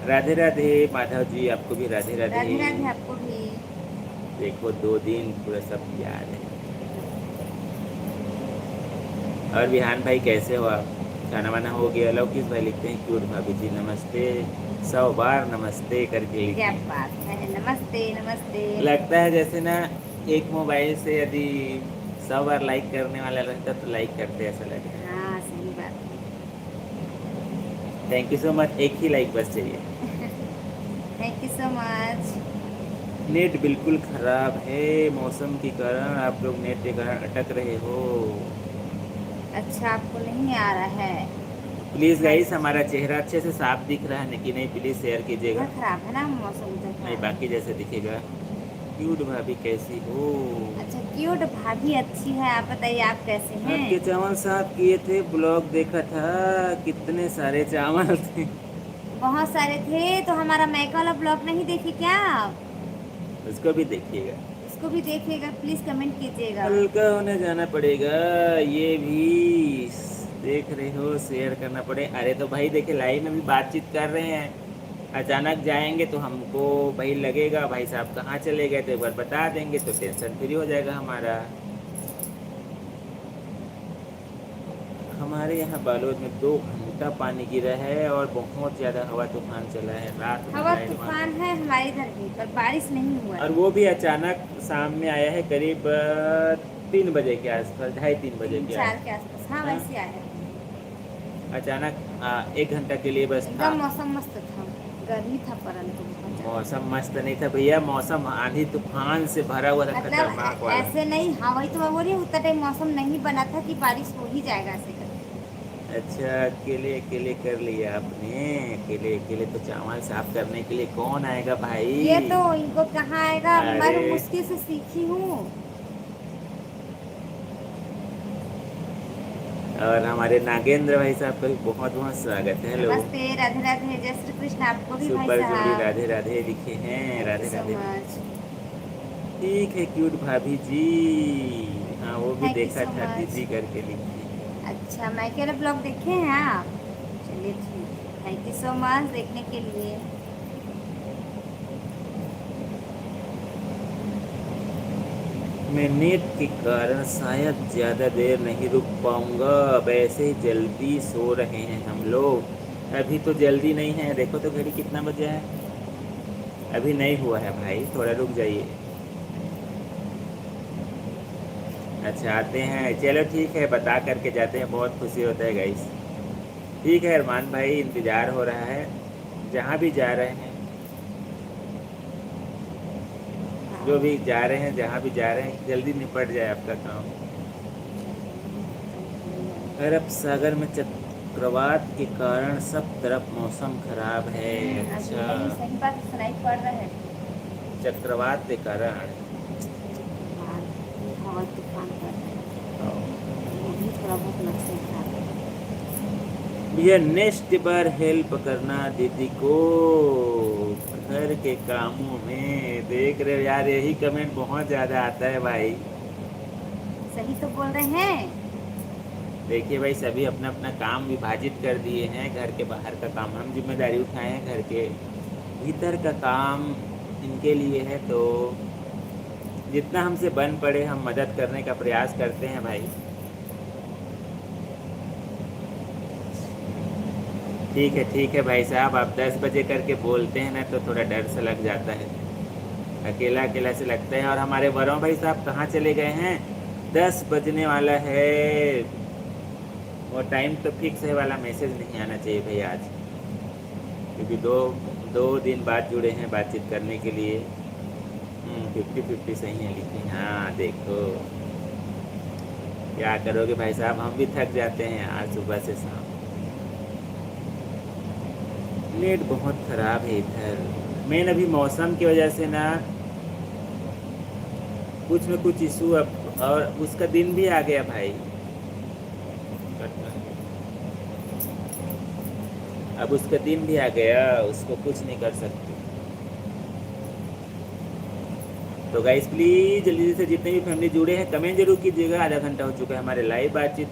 राधे राधे माधव जी, आपको भी राधे राधे। राधे राधे आपको भी। देखो 2 दिन पूरा सब याद है। और विहान भाई कैसे हो आप, खाना वाना हो गया? लवकिस भाई लिखते हैं क्यूट भाभी जी नमस्ते। 100 बार नमस्ते करके क्या लिखें। बात है, नमस्ते नमस्ते। लगता है जैसे ना एक मोबाइल से यदि 100 बार लाइक करने वाला रहता तो लाइक करते, ऐसा लग रहा है। हाँ सही बात थैंक यू सो मच, एक ही लाइक बस चाहिए। है। Thank you so much. Net बिल्कुल खराब है, मौसम के कारण आप लोग नेट के कारण अटक रहे हो। अच्छा आपको नहीं आ रहा है? प्लीज़ हाँ गाइस हमारा चेहरा अच्छे से साफ दिख रहा है कि नहीं, प्लीज़ शेयर कीजिएगा। इधर खराब है ना मौसम, इधर नहीं, खराब है। बाकी जैसे दिखेगा। क्यूट भाभी कैसी हो? अच्छा क्यूट भाभी अच्छी है, आप बताइए आप कैसे हैं? आपके चावल साफ किए थे, ब्लॉग देखा था, कितने सारे चावल थे। बहुत सारे थे तो हमारा मैका वाला ब्लॉग नहीं देखे क्या आप? उसको भी देखिएगा। उसको भी देखिएगा, प्लीज कमेंट कीजिएगा। हल्का होने जाना पड़ेगा, ये भी देख रहे हो, शेयर करना पड़े। अरे तो भाई देखिए, लाइव में भी बातचीत कर रहे हैं, अचानक जाएंगे तो हमको भाई लगेगा भाई साहब कहाँ चले गए, तो एक बार बता देंगे तो टेंशन फ्री हो जाएगा हमारा। हमारे यहाँ बालोद में 2 घंटा पानी गिरा है और बहुत ज़्यादा हवा तूफान चला है, रात में हवा लाइट बंद। तूफान है हमारे इधर भी, पर बारिश नहीं हुआ और है। वो भी अचानक शाम में आया है, करीब 3 बजे के आसपास, 2:30-3 बजे तीन के चार आसपास। के आसपास, हाँ हाँ, वैसे आया। अचानक 1 घंटा के लिए बस था। एकदम मौसम मस्त था, गर्मी था परंतु बहुत ज्यादा। मौसम मस्त नहीं था भैया, मौसम आंधी तूफान से भरा हुआ था, मतलब खतरनाक वाला। ऐसे नहीं, हाँ वही तो मैं बोल रही हूँ, उतना टाइम मौसम नहीं बना था कि बारिश हो ही जाएगा ऐसे करके। अच्छा, अकेले अकेले कर लिया आपने? अकेले अकेले तो चावल साफ करने के लिए कौन आएगा ये भाई? तो इनको कहाँ आएगा, मैं तो अरे, मुश्किल से सीखी हूँ। और हमारे नागेंद्र भाई साहब का भी बहुत बहुत स्वागत है। हेलो। नमस्ते, राधे राधे, जय श्री कृष्ण आपको भी भाई सुपर जोड़ी साहब। राधे राधे लिखे हैं, thank you Radhe so Radhe. Much. ठीक है क्यूट भाभी जी। हाँ, वो भी थैंक यू देखा सो था, मच। दीदी करके लिखी। अच्छा मैं केवल ब्लॉग देखे हैं आप? चलिए ठीक, थैंक यू सो मच देखने के लिए। मैं नेट के कारण शायद ज़्यादा देर नहीं रुक पाऊंगा, वैसे ही जल्दी सो रहे हैं हम लोग। अभी तो जल्दी नहीं है, देखो तो घड़ी कितना बजा है। अभी नहीं हुआ है भाई, थोड़ा रुक जाइए। अच्छा आते हैं, चलो ठीक है, बता करके जाते हैं, बहुत खुशी होता है गाइस। ठीक है अरमान भाई, इंतज़ार हो रहा है, जहाँ भी जा रहे हैं, जो भी जा रहे हैं, जहाँ भी जा रहे हैं, जल्दी निपट जाए आपका काम। अरब सागर में चक्रवात के कारण सब तरफ मौसम खराब है। अभी अच्छा, नहीं, सही बात सुनाई पड़ रहा है। चक्रवात के कारण। हवा तूफान पड़ रहा है, वो भी थोड़ा बहुत मौसम खराब है। भैया नेक्स्ट बार हेल्प करना दीदी को घर के कामों में। देख रहे हो यार, यही कमेंट बहुत ज़्यादा आता है भाई। सही तो बोल रहे हैं। देखिए भाई, सभी अपना अपना काम विभाजित कर दिए हैं, घर के बाहर का काम हम जिम्मेदारी उठाए हैं, घर के भीतर का काम इनके लिए है, तो जितना हमसे बन पड़े हम मदद करने का प्रयास करते हैं भाई। ठीक है भाई साहब, आप 10 बजे करके बोलते हैं ना तो थोड़ा डर सा लग जाता है, अकेला अकेला से लगता है। और हमारे वरुण भाई साहब कहाँ चले गए हैं? 10 बजने वाला है, और टाइम तो फिक्स है वाला मैसेज नहीं आना चाहिए भाई आज, क्योंकि दो दिन बाद जुड़े हैं बातचीत करने के लिए। 50-50 सही है लिखे, हाँ देखो क्या करोगे भाई साहब, हम भी थक जाते हैं आज सुबह से शाम। नेट बहुत ख़राब है इधर, मेन अभी मौसम की वजह से ना कुछ न कुछ इशू। अब और उसका दिन भी आ गया भाई, अब उसका दिन भी आ गया, उसको कुछ नहीं कर सकते। तो गाइस प्लीज़ जल्दी से जितने भी फैमिली जुड़े हैं कमेंट जरूर कीजिएगा। आधा घंटा हो चुका है हमारे लाइव बातचीत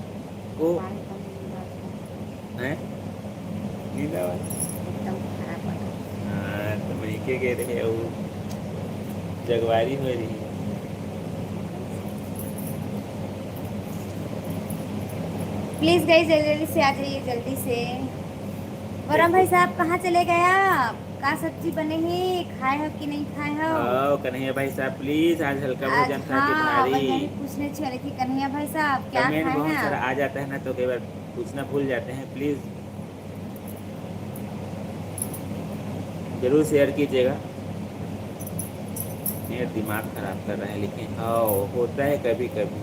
को। हैं नींद आ रही? एकदम खराब पड़ रहा है। हाँ तो मैं के कह रहे वो जगवारी हो रही है। प्लीज गाइस जल्दी जल्दी से आ जाइए, जल्दी से। और हम भाई साहब कहाँ चले गए आप? का सब्जी बने हैं, खाए हो कि नहीं खाए हो? कन्हैया भाई साहब प्लीज आज हल्का आज भोजन था कि हाँ, भारी। वही पूछने चले कि कन्हैया भाई साहब क्या कमेंट खाए हैं बहुत सारा आप? आ जाता है ना, तो कई बार पूछना भूल जाते हैं। प्लीज जरूर शेयर कीजिएगा। मेरा दिमाग खराब कर रहा है, लेकिन हाँ होता है कभी कभी।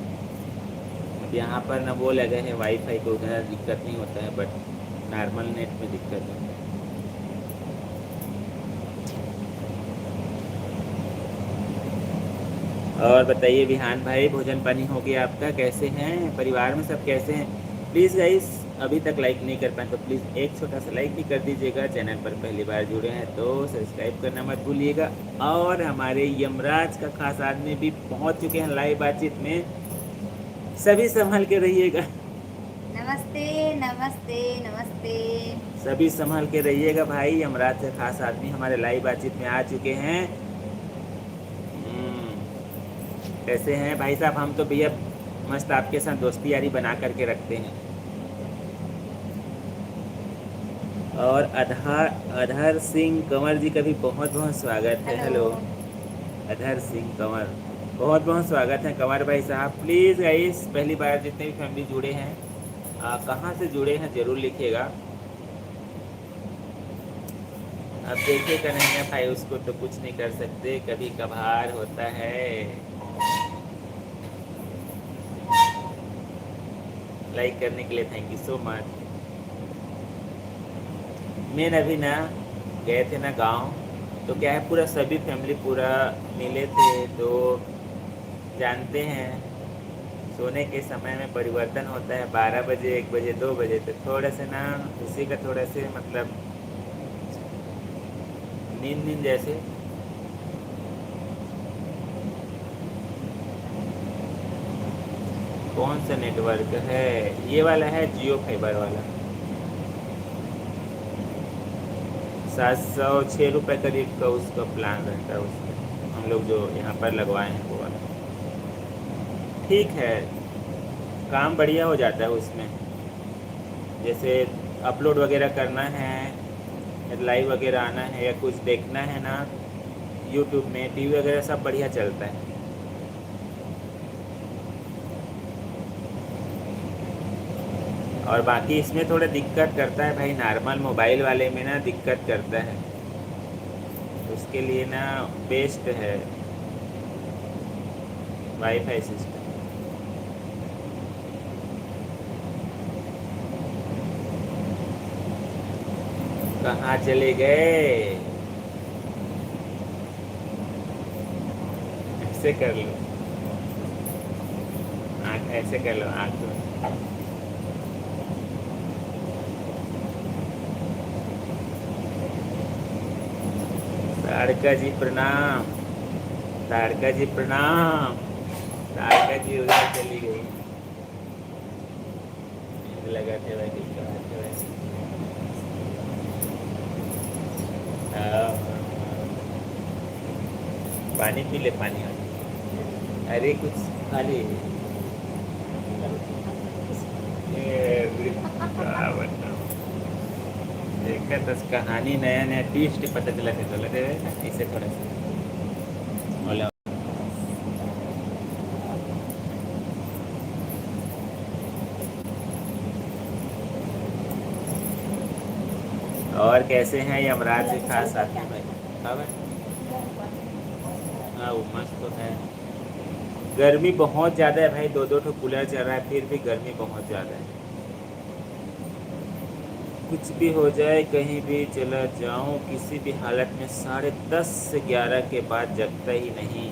अब यहाँ पर ना वो लगे हैं वाईफाई को, उतना दिक्कत नहीं होता है, बट नॉर्मल नेट में दिक्कत है। और बताइए विहान भाई, भोजन पानी हो गया आपका? कैसे हैं परिवार में सब, कैसे हैं? प्लीज़ गाइस, अभी तक लाइक नहीं कर पाए तो प्लीज़ एक छोटा सा लाइक भी कर दीजिएगा। चैनल पर पहली बार जुड़े हैं तो सब्सक्राइब करना मत भूलिएगा। और हमारे यमराज का खास आदमी भी पहुंच चुके हैं लाइव बातचीत में, सभी संभल के रहिएगा। नमस्ते नमस्ते नमस्ते। सभी संभल के रहिएगा भाई। यमराज के खास आदमी हमारे लाइव बातचीत में आ चुके हैं। कैसे हैं भाई साहब? हम तो भैया मस्त आपके साथ दोस्ती यारी बना करके रखते हैं। और अधर सिंह कंवर जी का भी बहुत बहुत स्वागत है। हेलो अधर सिंह कंवर, बहुत बहुत स्वागत है कंवर भाई साहब। प्लीज़ गाइस, पहली बार जितने भी फैमिली जुड़े हैं, कहाँ से जुड़े हैं ज़रूर लिखिएगा। अब देखिए कन्हैया भाई, उसको तो कुछ नहीं कर सकते, कभी कभार होता है। लाइक करने के लिए थैंक यू सो मच। मैं अभी ना गए थे ना गांव, तो क्या है पूरा सभी फैमिली पूरा मिले थे। तो जानते हैं सोने के समय में परिवर्तन होता है, 12 बजे 1 बजे 2 बजे, तो थोड़ा से ना उसी का थोड़ा से मतलब नींद नींद जैसे। कौन सा नेटवर्क है? ये वाला है जियो फाइबर वाला। 706 रुपये करीब का उसका प्लान रहता है उसमें, हम लोग जो यहाँ पर लगवाए हैं वो वाला। ठीक है, काम बढ़िया हो जाता है उसमें। जैसे अपलोड वगैरह करना है, लाइव वगैरह आना है, या कुछ देखना है ना यूट्यूब में, टीवी वगैरह सब बढ़िया चलता है। और बाकी इसमें थोड़ा दिक्कत करता है भाई, नॉर्मल मोबाइल वाले में ना दिक्कत करता है। उसके लिए ना बेस्ट है वाईफाई सिस्टम। कहाँ चले गए? ऐसे कर लो, आँख ऐसे कर लो, आँख में। तारका जी प्रणाम, तारका जी प्रणाम। तारका जी उधर चली गई, लगा थे भाई पानी पी ले, पानी। अरे कुछ खा ले। देखा तो कहानी नया नया ट्विस्ट पता चला थे, तो लगे इसे थोड़ा सा बोला। और कैसे हैं यमराज के खास साथी भाई? हाँ वो मस्त तो है। गर्मी बहुत ज़्यादा है भाई, 2-2 ठो कूलर चल रहा है, फिर भी गर्मी बहुत ज़्यादा है। कुछ भी हो जाए, कहीं भी चला जाऊं, किसी भी हालत में 10:30 से 11 के बाद जगता ही नहीं।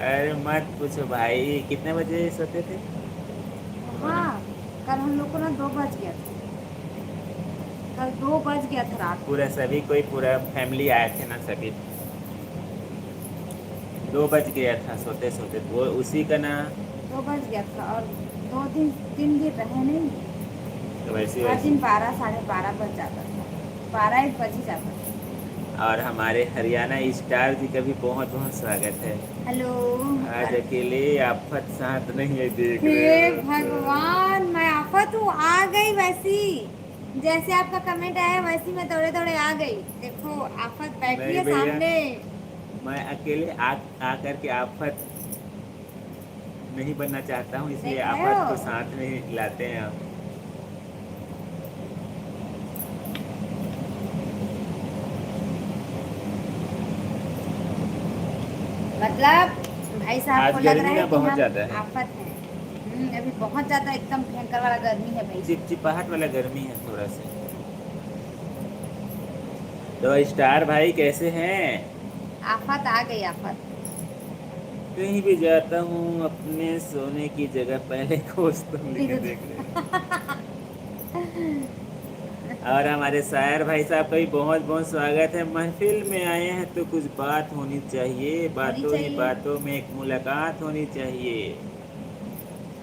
अरे मत पूछो भाई, कितने बजे सोते थे? हाँ, कल हम लोग को ना 2 बज गया था। कल 2 बज गया था रात को। पूरा सभी कोई पूरा फैमिली आए थे ना, सभी 2 बज गया था सोते सोते, वो उसी का ना। 2 बज गया था, और 3 दिन रहे नहीं। तो वैसे हर वैसे दिन 12 12:30 बज जाता था, 12-1 बज ही जाता था। और हमारे हरियाणा स्टार जी का भी बहुत बहुत स्वागत है। हेलो। आज अकेले आफत साथ नहीं है, देख हे रहे हो? भगवान, मैं आफत हूँ, आ गई वैसी। जैसे आपका कमेंट आया वैसे मैं दौड़े दौड़े आ गई। देखो आफत बैठी नहीं है भैया, सामने। मैं अकेले आकर के आफत नहीं बनना चाहता हूँ, इसलिए देख रहे आफत को हो। साथ में लाते हैं हम। मतलब भाई साहब को आज लग रहा गर्मी है ना कि बहुत हम ज्यादा है, आफत हैं। अभी बहुत ज्यादा एकदम भयंकर वाला गर्मी है भाई। चिपचिपाहट वाला गर्मी है थोड़ा सा। तो स्टार भाई कैसे हैं? आफत आ गई आफत। कहीं भी जाता हूँ अपने सोने की जगह पहले खोजता हूँ, लिखे फिर देख रहे हैं। और हमारे शायर भाई साहब का भी बहुत बहुत स्वागत है। महफिल में आए हैं तो कुछ बात होनी चाहिए, होनी बातों ही चाहिए। बातों में एक मुलाकात होनी चाहिए।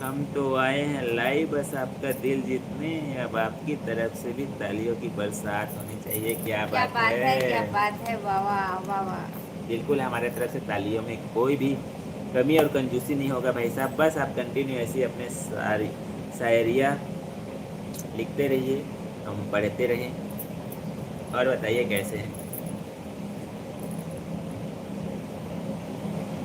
हम तो आए हैं लाइव बस आपका दिल जीतने, अब आपकी तरफ से भी तालियों की बरसात होनी चाहिए। क्या क्या बात बात है, क्या है। बात है, वाह वाह वाह वाह। बिल्कुल हमारे तरफ से तालियों में कोई भी कमी और कंजूसी नहीं होगा भाई साहब। बस आप कंटिन्यू ऐसी अपने सारी शायरिया लिखते रहिए, हम पढ़ते रहें। और बताइए कैसे हैं?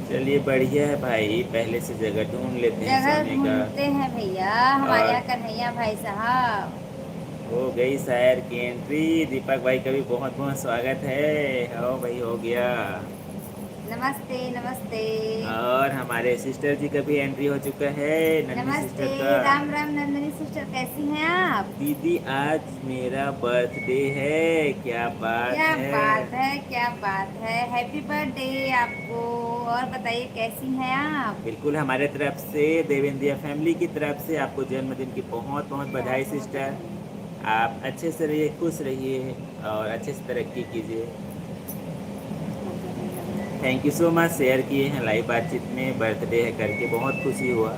चलिए बढ़िया है भाई, पहले से जगह ढूंढ लेते हैं जगह सोने का। ढूंढते हैं भैया हमारे और यहाँ कन्हैया भाई साहब। हो गई शायर की एंट्री। दीपक भाई का भी बहुत बहुत स्वागत है। हो भाई, हो गया। नमस्ते नमस्ते। और हमारे सिस्टर जी का भी एंट्री हो चुका है, नन्ही नमस्ते। सिस्टर का। राम राम नंदनी सिस्टर कैसी हैं आप। दीदी आज मेरा बर्थडे है, क्या बात क्या है। बात है, क्या बात है, हैप्पी बर्थडे आपको। और बताइए कैसी हैं आप। बिल्कुल हमारे तरफ से, देवेंद्रिया फैमिली की तरफ से आपको जन्मदिन की बहुत बहुत बहुत बधाई बहुत सिस्टर। बधाई। आप अच्छे से रहिए, खुश रहिए और अच्छे से तरक्की कीजिए। Thank you so much, share किए हैं लाइव बातचीत में, बर्थडे है करके बहुत खुशी हुआ।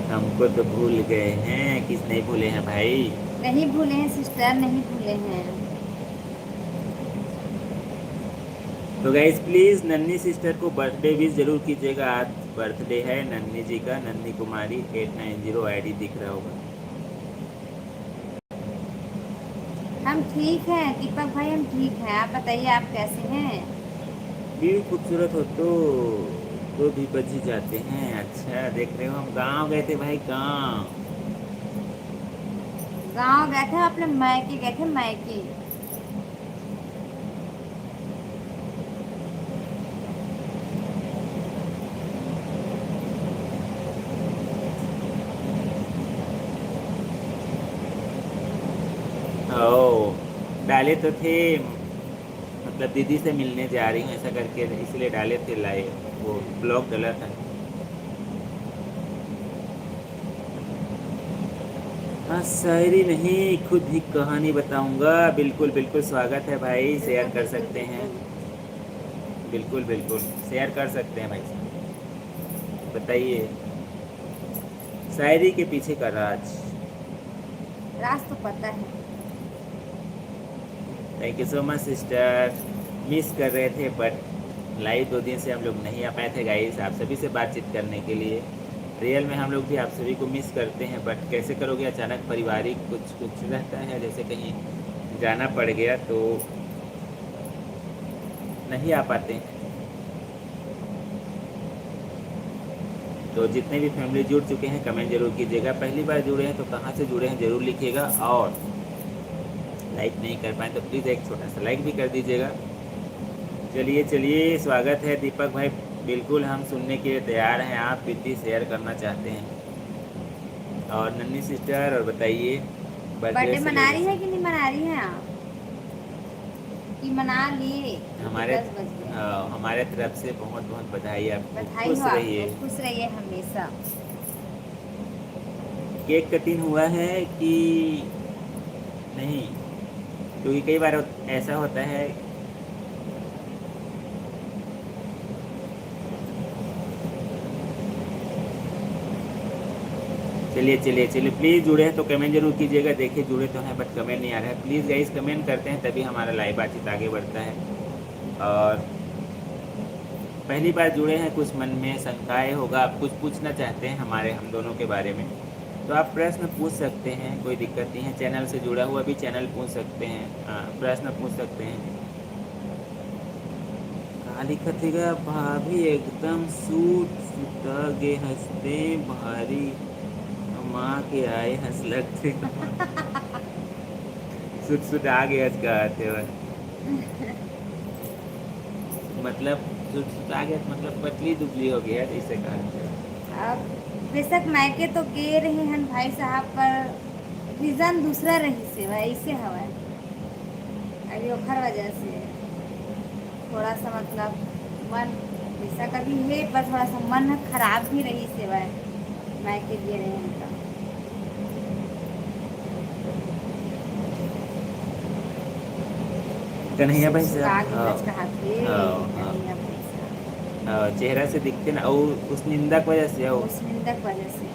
हमको तो भूल गए हैं, किस नहीं भूले हैं भाई। नहीं भूले हैं सिस्टर, नहीं भूले हैं। तो गाइस प्लीज़ नन्ही सिस्टर को बर्थडे विश जरूर कीजिएगा। आज बर्थडे है नन्ही जी का, नन्ही कुमारी 890 आईडी दिख रहा होगा। हम ठीक हैं दीपक भाई, हम ठीक हैं। आप बताइए आप कैसे हैं। भी खूबसूरत हो तो भी बच ही जाते हैं। अच्छा देख रहे हो, हम गांव गए थे भाई, गांव। गांव गए थे अपने मायके गए थे मायके। ओ डाले तो थे, मतलब दीदी से मिलने जा रही हूँ ऐसा करके, इसलिए डाले थे लाइव, वो ब्लॉग डला था। हाँ शायरी नहीं, खुद ही कहानी बताऊंगा। बिल्कुल बिल्कुल स्वागत है भाई, शेयर बिल्कुल कर बिल्कुल सकते हैं। बिल्कुल। बिल्कुल बिल्कुल शेयर कर सकते हैं भाई साहब। बताइए शायरी के पीछे का राज। राज तो पता है। Thank you so much sister. Miss कर रहे थे बट लाइव 2 दिन से हम लोग नहीं आ पाए थे गाइस, आप सभी से बातचीत करने के लिए। रियल में हम लोग भी आप सभी को मिस करते हैं, बट कैसे करोगे, अचानक पारिवारिक कुछ कुछ रहता है, जैसे कहीं जाना पड़ गया तो नहीं आ पाते। तो जितने भी फैमिली जुड़ चुके हैं कमेंट जरूर कीजिएगा। पहली बार जुड़े हैं तो कहाँ से जुड़े हैं ज़रूर लिखिएगा, और लाइक नहीं कर पाए तो प्लीज़ एक छोटा सा लाइक भी कर दीजिएगा। चलिए चलिए, स्वागत है दीपक भाई। बिल्कुल हम सुनने के लिए तैयार हैं, आप भी शेयर करना चाहते हैं। और नन्ही सिस्टर, और बताइए बर्थडे बर्थडे मना रही है सेलिब्रेशन। कि नहीं मना रही हैं आप। कि मना लिए क्योंकि हमारे 10 बज गए। हमारे तरफ से बहुत बहुत बधाई, आपको बधाई खुश हो आपको, रहिए। खुश रहिए हमेशा। केक कटिंग हुआ है कि नहीं, क्योंकि कई बार ऐसा होता है। चलिए चलिए चलिए, प्लीज़ जुड़े हैं तो कमेंट जरूर कीजिएगा। देखिए जुड़े तो हैं बट कमेंट नहीं आ रहा है। प्लीज़ गाइस कमेंट करते हैं तभी हमारा लाइव बातचीत आगे बढ़ता है। और पहली बार जुड़े हैं, कुछ मन में शंकाएं होगा, आप कुछ पूछना चाहते हैं हम दोनों के बारे में, तो आप प्रश्न पूछ सकते हैं, कोई दिक्कत नहीं है। चैनल से जुड़ा हुआ भी चैनल पूछ सकते हैं, प्रश्न पूछ सकते हैं। काली खतेगा भाभी एकदम सूट सुता गे हंसते भारी, माँ के आए हंस लगते सुट आ गए हंस का आते हुए, मतलब सुट आ गया मतलब पतली दुबली हो गया जैसे कहा। अब बेशक मायके तो गे रही हन भाई साहब, पर रीजन दूसरा रही से भाई से हवा अभी ओखर वजह से थोड़ा सा मतलब मन ऐसा कभी है, पर थोड़ा सा मन खराब भी रही से भाई मायके गे रहे हैं तो। कन्हैया भाई काग साहब, गज कहा थे हाँ कन्हैया भाई साहब, चेहरा से दिखते ना, और उस निंदा की वजह से हो। उस निंदक वजह से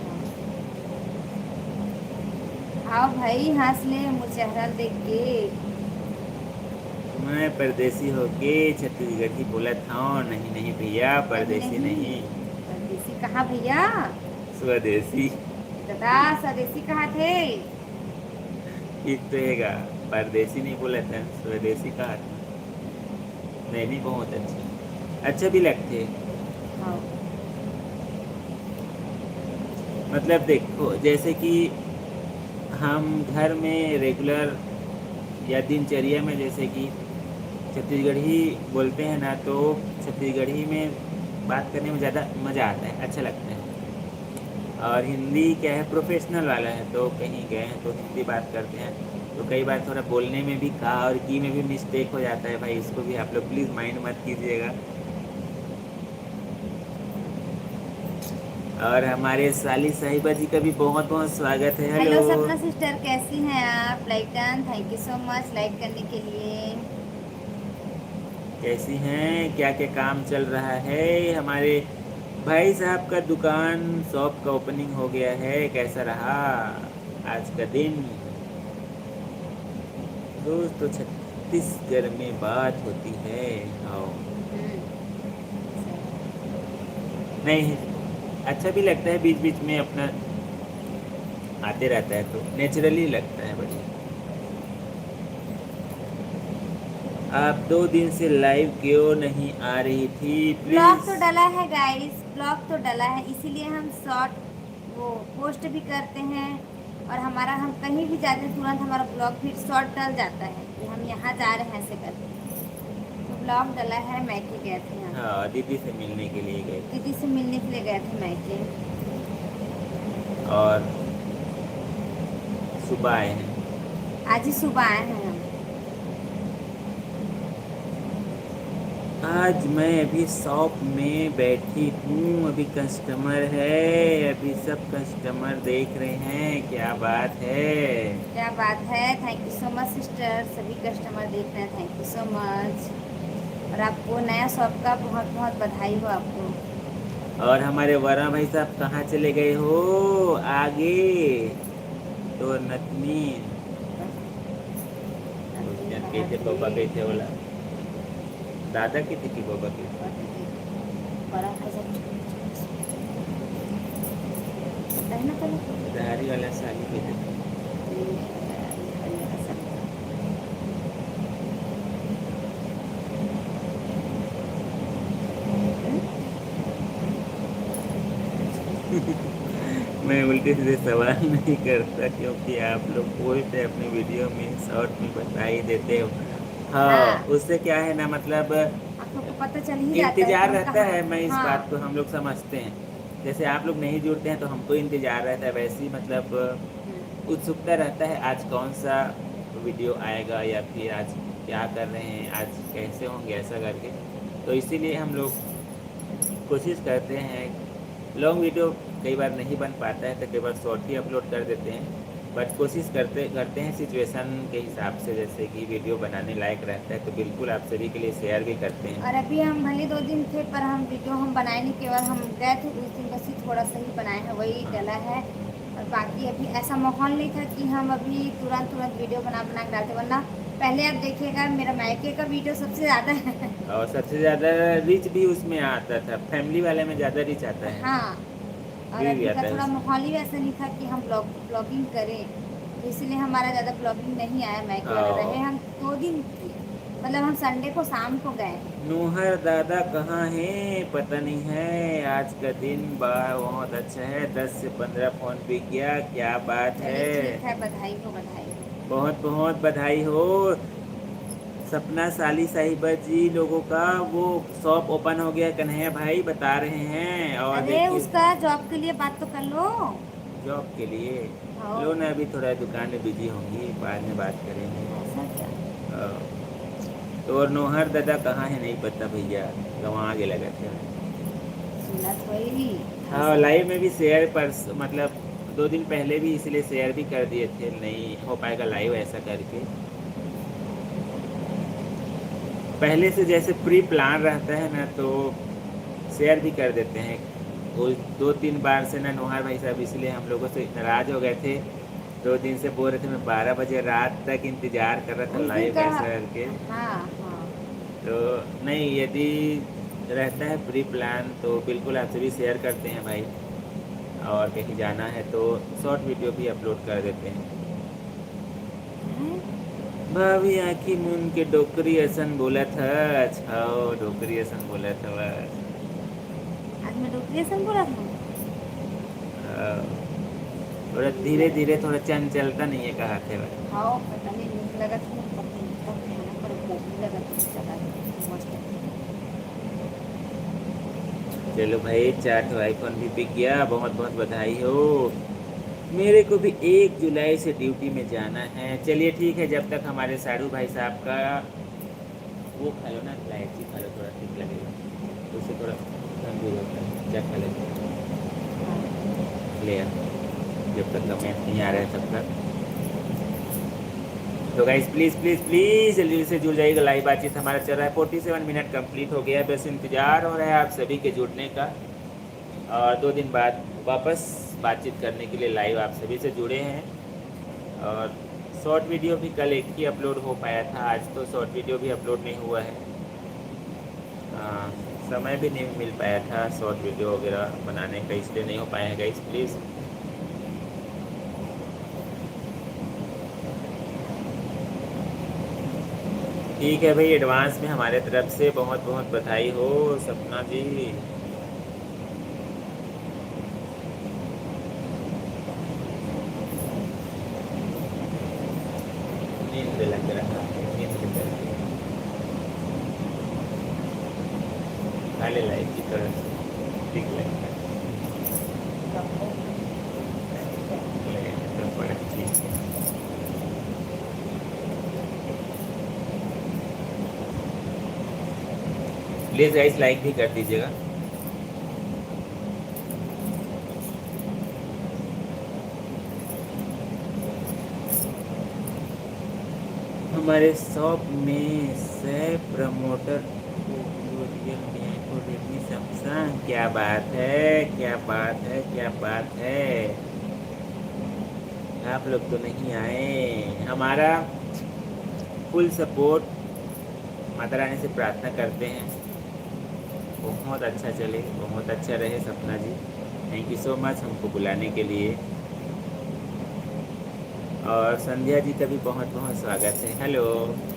हाँ। आओ भाई हंस ले मुझे चेहरा देख के। मैं परदेसी होके छत्तीसगढ़ी बोला था, नहीं नहीं भैया परदेसी नहीं, परदेसी कहाँ भैया, स्वदेशी। दादा स्वदेशी कहाँ थे। ठीक तो हैगा, परदेसी नहीं बोला था, स्वदेशी कहा था। नहीं नहीं बहुत अच्छे, अच्छे भी लगते। हाँ मतलब देखो जैसे कि हम घर में रेगुलर या दिनचर्या में जैसे कि छत्तीसगढ़ी बोलते हैं ना, तो छत्तीसगढ़ी में बात करने में ज़्यादा मज़ा आता है, अच्छा लगता है। और हिंदी क्या है प्रोफेशनल वाला है, तो कहीं गए हैं तो हिंदी बात करते हैं, तो कई बार थोड़ा बोलने में भी का और की में भी मिस्टेक हो जाता है भाई, इसको भी आप लोग प्लीज़ माइंड मत कीजिएगा। और हमारे साली साहिबा जी का भी बहुत बहुत स्वागत है। हेलो हेलो सपना सिस्टर, कैसी हैं आप। Like done, thank you so much like करने के लिए। कैसी हैं, क्या क्या काम चल रहा है। हमारे भाई साहब का दुकान शॉप का ओपनिंग हो गया है, कैसा रहा आज का दिन। दोस्तों छत्तीसगढ़ में बात होती है, आओ नहीं अच्छा भी लगता है, बीच बीच में अपना आते रहता है तो नेचुरली लगता है बढ़िया। आप 2 दिन से लाइव क्यों नहीं आ रही थी ब्लॉग तो प्लीज। डला है गाइस, ब्लॉग तो डला है, इसीलिए हम शॉर्ट वो पोस्ट भी करते हैं, और हमारा हम कहीं भी जाते हैं तुरंत हमारा ब्लॉग फिर शॉर्ट डल जाता है कि हम यहाँ जा रहे हैं ऐसे करके। तो ब्लॉग डला है, मैके गए थे हम, हाँ दीदी से मिलने के लिए गए दीदी से मिलने के लिए गए थे मैके, और सुबह आए हैं। आज ही सुबह आए हैं हम। आज मैं अभी शॉप में बैठी हूँ, अभी कस्टमर है, अभी सब कस्टमर देख रहे हैं, क्या बात है। क्या बात है, thank you so much sister, सभी कस्टमर देख रहे हैं, थैंक यू सो मच। और आपको नया शॉप का बहुत बहुत बधाई हो आपको। और हमारे वरा भाई साहब कहाँ चले गए हो आगे, तो नतनी कैसे पापा कैसे बोला, दादा की थी कि पापा की। बड़ा खजब पता है ना पहले दाढ़ी वाला साली की थी। मैं उल्टे सीधे सवाल नहीं करता, क्योंकि आप लोग बोलते अपनी वीडियो में शॉर्ट में बता ही देते हो। हाँ उससे क्या है ना, मतलब आप लोग को पता चल ही जाता है इंतजार कि हम रहता कहाँ। है, मैं इस हाँ बात को हम लोग समझते हैं। जैसे आप लोग नहीं जुड़ते हैं तो हमको इंतजार रहता है, वैसे ही मतलब उत्सुकता रहता है आज कौन सा वीडियो आएगा, या फिर आज क्या कर रहे हैं, आज कैसे होंगे ऐसा करके। तो इसीलिए हम लोग कोशिश करते हैं, लॉन्ग वीडियो कई बार नहीं बन पाता है तो कई बार शॉर्ट ही अपलोड कर देते हैं, बट कोशिश करते हैं सिचुएशन के हिसाब से, जैसे कि वीडियो बनाने लायक रहता है तो बिल्कुल आप सभी के लिए शेयर भी करते हैं। और अभी हम भले 2 दिन थे, पर हम वीडियो हम बनाए नहीं, केवल हम गए थे उस दिन बस ही थोड़ा सा ही बनाए हैं, वही डला है। और बाकी अभी ऐसा माहौल नहीं था कि हम अभी तुरंत वीडियो बना बना के डालते, वरना पहले आप देखिएगा मेरा मायके का वीडियो सबसे ज़्यादा है। और सबसे ज़्यादा रिच भी उसमें आता था, फैमिली वाले में ज़्यादा रिच आता है, हाँ, और व्यू भी अभी का आता है थोड़ा उसमें। माहौल ही वैसा नहीं था कि हम ब्लॉगिंग करें, तो इसलिए हमारा ज़्यादा ब्लॉगिंग नहीं आया। मायके वाला रहे और हम 2 दिन थे, मतलब हम संडे को शाम को गए। नूहर दादा कहाँ हैं पता नहीं है। आज का दिन बहुत अच्छा है, 10 से 15 फोन बिक गया, क्या बात चलिए है। ठीक है, बधाई हो बधाई हो। बहुत बहुत बधाई हो। सपना साली साहिबा जी लोगों का वो शॉप ओपन हो गया, कन्हैया भाई बता रहे हैं। और अरे देखिए उसका जॉब के लिए बात तो कर लो। जॉब के लिए हाँ, लो ना, अभी थोड़ा दुकान में बिजी होंगी, बाद में बात करेंगे। ऐसा क्या? तो और नोहर दादा कहाँ है नहीं पता भैया, वहाँ आगे लगा थे। सुना थोड़ी था हाँ, सब। लाइव में भी शेयर पर मतलब 2 दिन पहले भी इसलिए शेयर भी कर दिए थे, नहीं हो पाएगा लाइव ऐसा करके। पहले से जैसे प्री प्लान रहता है ना, तो शेयर भी कर देते हैं। वो 2-3 बार से ना नोहार भाई साहब इसलिए हम लोगों से नाराज़ हो गए थे। 2 दिन से बोल रहे थे, मैं 12 बजे रात तक इंतज़ार कर रहा था उस दिन लाइव का। ऐसा करके। हाँ हाँ। तो नहीं, यदि रहता है प्री प्लान तो बिल्कुल आपसे भी शेयर करते हैं भाई। और कहीं जाना है तो शॉर्ट वीडियो भी अपलोड कर देते हैं। हैं? भाभी आँखी मून के डोकरी असन बोला था, छाओ डोकरी असन बोला था बस। आज मैं डुप्लीकेशन बोला था। थोड़ा धीरे धीरे, थोड़ा चंचलता नहीं है कहा थे भाई। हाँ, पता नहीं नीक लगा था ना, पता नहीं तब खाना पर भूख लगा था चला मस्त। चलो भाई, 4 आईफोन भी बिक गया, बहुत बहुत बधाई हो। मेरे को भी 1 जुलाई से ड्यूटी में जाना है। चलिए ठीक है, जब तक हमारे साड़ू भाई साहब का वो खा लो ना, इलायची खा लो, थोड़ा ठीक लगेगा, तो उससे थोड़ा ठंड भी होता है। क्या खा लेते ले आ, जब तक कमेंट नहीं आ रहा है तब तक। तो गाइस प्लीज़ प्लीज़ प्लीज़ जल्दी से जुड़ जाइएगा। लाइव बातचीत हमारा चल रहा है, 47 मिनट कंप्लीट हो गया है, बस इंतज़ार हो रहा है आप सभी के जुड़ने का। और 2 दिन बाद वापस बातचीत करने के लिए लाइव आप सभी से जुड़े हैं। और शॉर्ट वीडियो भी कल एक ही अपलोड हो पाया था, आज तो शॉर्ट वीडियो भी अपलोड नहीं हुआ है। समय भी नहीं मिल पाया था शॉर्ट वीडियो वगैरह बनाने का, इसलिए नहीं हो पाए हैं गाइस प्लीज़। ठीक है भाई, एडवांस में हमारे तरफ से बहुत बहुत बधाई हो सपना जी। नींद लग रहा है, नींद की तरह खाली लाइफ की तरह से ठीक लगता है। तो बड़ा ठीक है। प्लीज़ गाइस लाइक भी कर दीजिएगा। हमारे शॉप में से प्रमोटर सैमसंग, क्या बात है, क्या बात है, क्या बात है। आप लोग तो नहीं आए। हमारा फुल सपोर्ट, माता रानी से प्रार्थना करते हैं बहुत अच्छा चले, बहुत अच्छा रहे सपना जी। थैंक यू सो मच हमको बुलाने के लिए। और संध्या जी का भी बहुत बहुत स्वागत है। हेलो।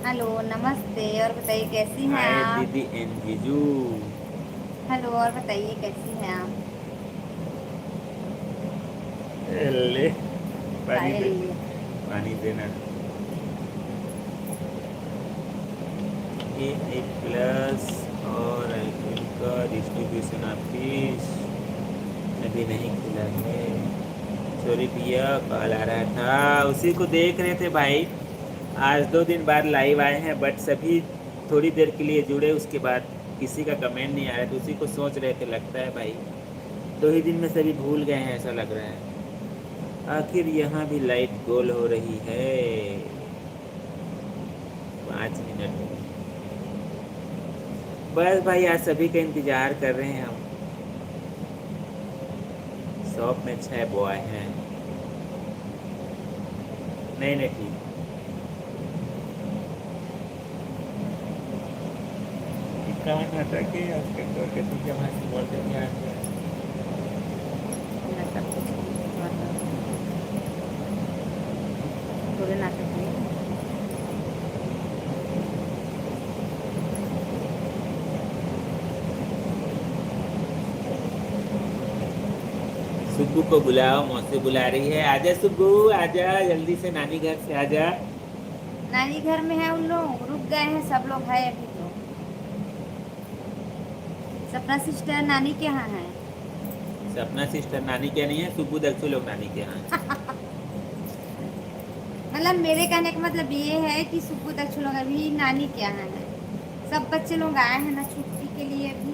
हेलो, नमस्ते, और बताइए कैसी हैं हाय आप? दीदी एंड जीजू। हेलो, और बताइए कैसी हैं आप? ले पानी पायल दे, लिए। पानी देना। ये एक प्लस और आईफोन का डिस्ट्रीब्यूशन ऑफिस अभी नहीं खुला है। सॉरी भैया, कॉल आ रहा था, उसी को देख रहे थे भाई। आज 2 दिन बाद लाइव आए हैं, बट सभी थोड़ी देर के लिए जुड़े, उसके बाद किसी का कमेंट नहीं आ रहा, तो उसी को सोच रहे थे। लगता है भाई 2 ही दिन में सभी भूल गए हैं ऐसा लग रहा है। आखिर यहाँ भी लाइट गोल हो रही है। 5 मिनट बस भाई, आज सभी का इंतज़ार कर रहे हैं हम। शॉप में 6 बॉय हैं। नहीं नहीं ठीक। कहाँ नाटक है आजकल तो कहती कि हमारे से बोलते हैं यार। नाटक कुछ नहीं, थोड़े नाटक नहीं। सुब्बू को बुलाओ, मौसी बुला रही है। आजा सुब्बू, आजा जल्दी से, नानी घर से आजा। नानी घर में है उन लोग, रुक गए हैं सब लोग, है अभी तो। सपना सिस्टर नानी के यहाँ है। सपना सिस्टर नानी के नहीं है, सुब्बू दक्षु लोग नानी के यहाँ हैं। मतलब मेरे कहने का मतलब ये है कि सुब्बू दक्षु लोग अभी नानी के यहाँ है। सब बच्चे लोग आए हैं ना छुट्टी के लिए अभी।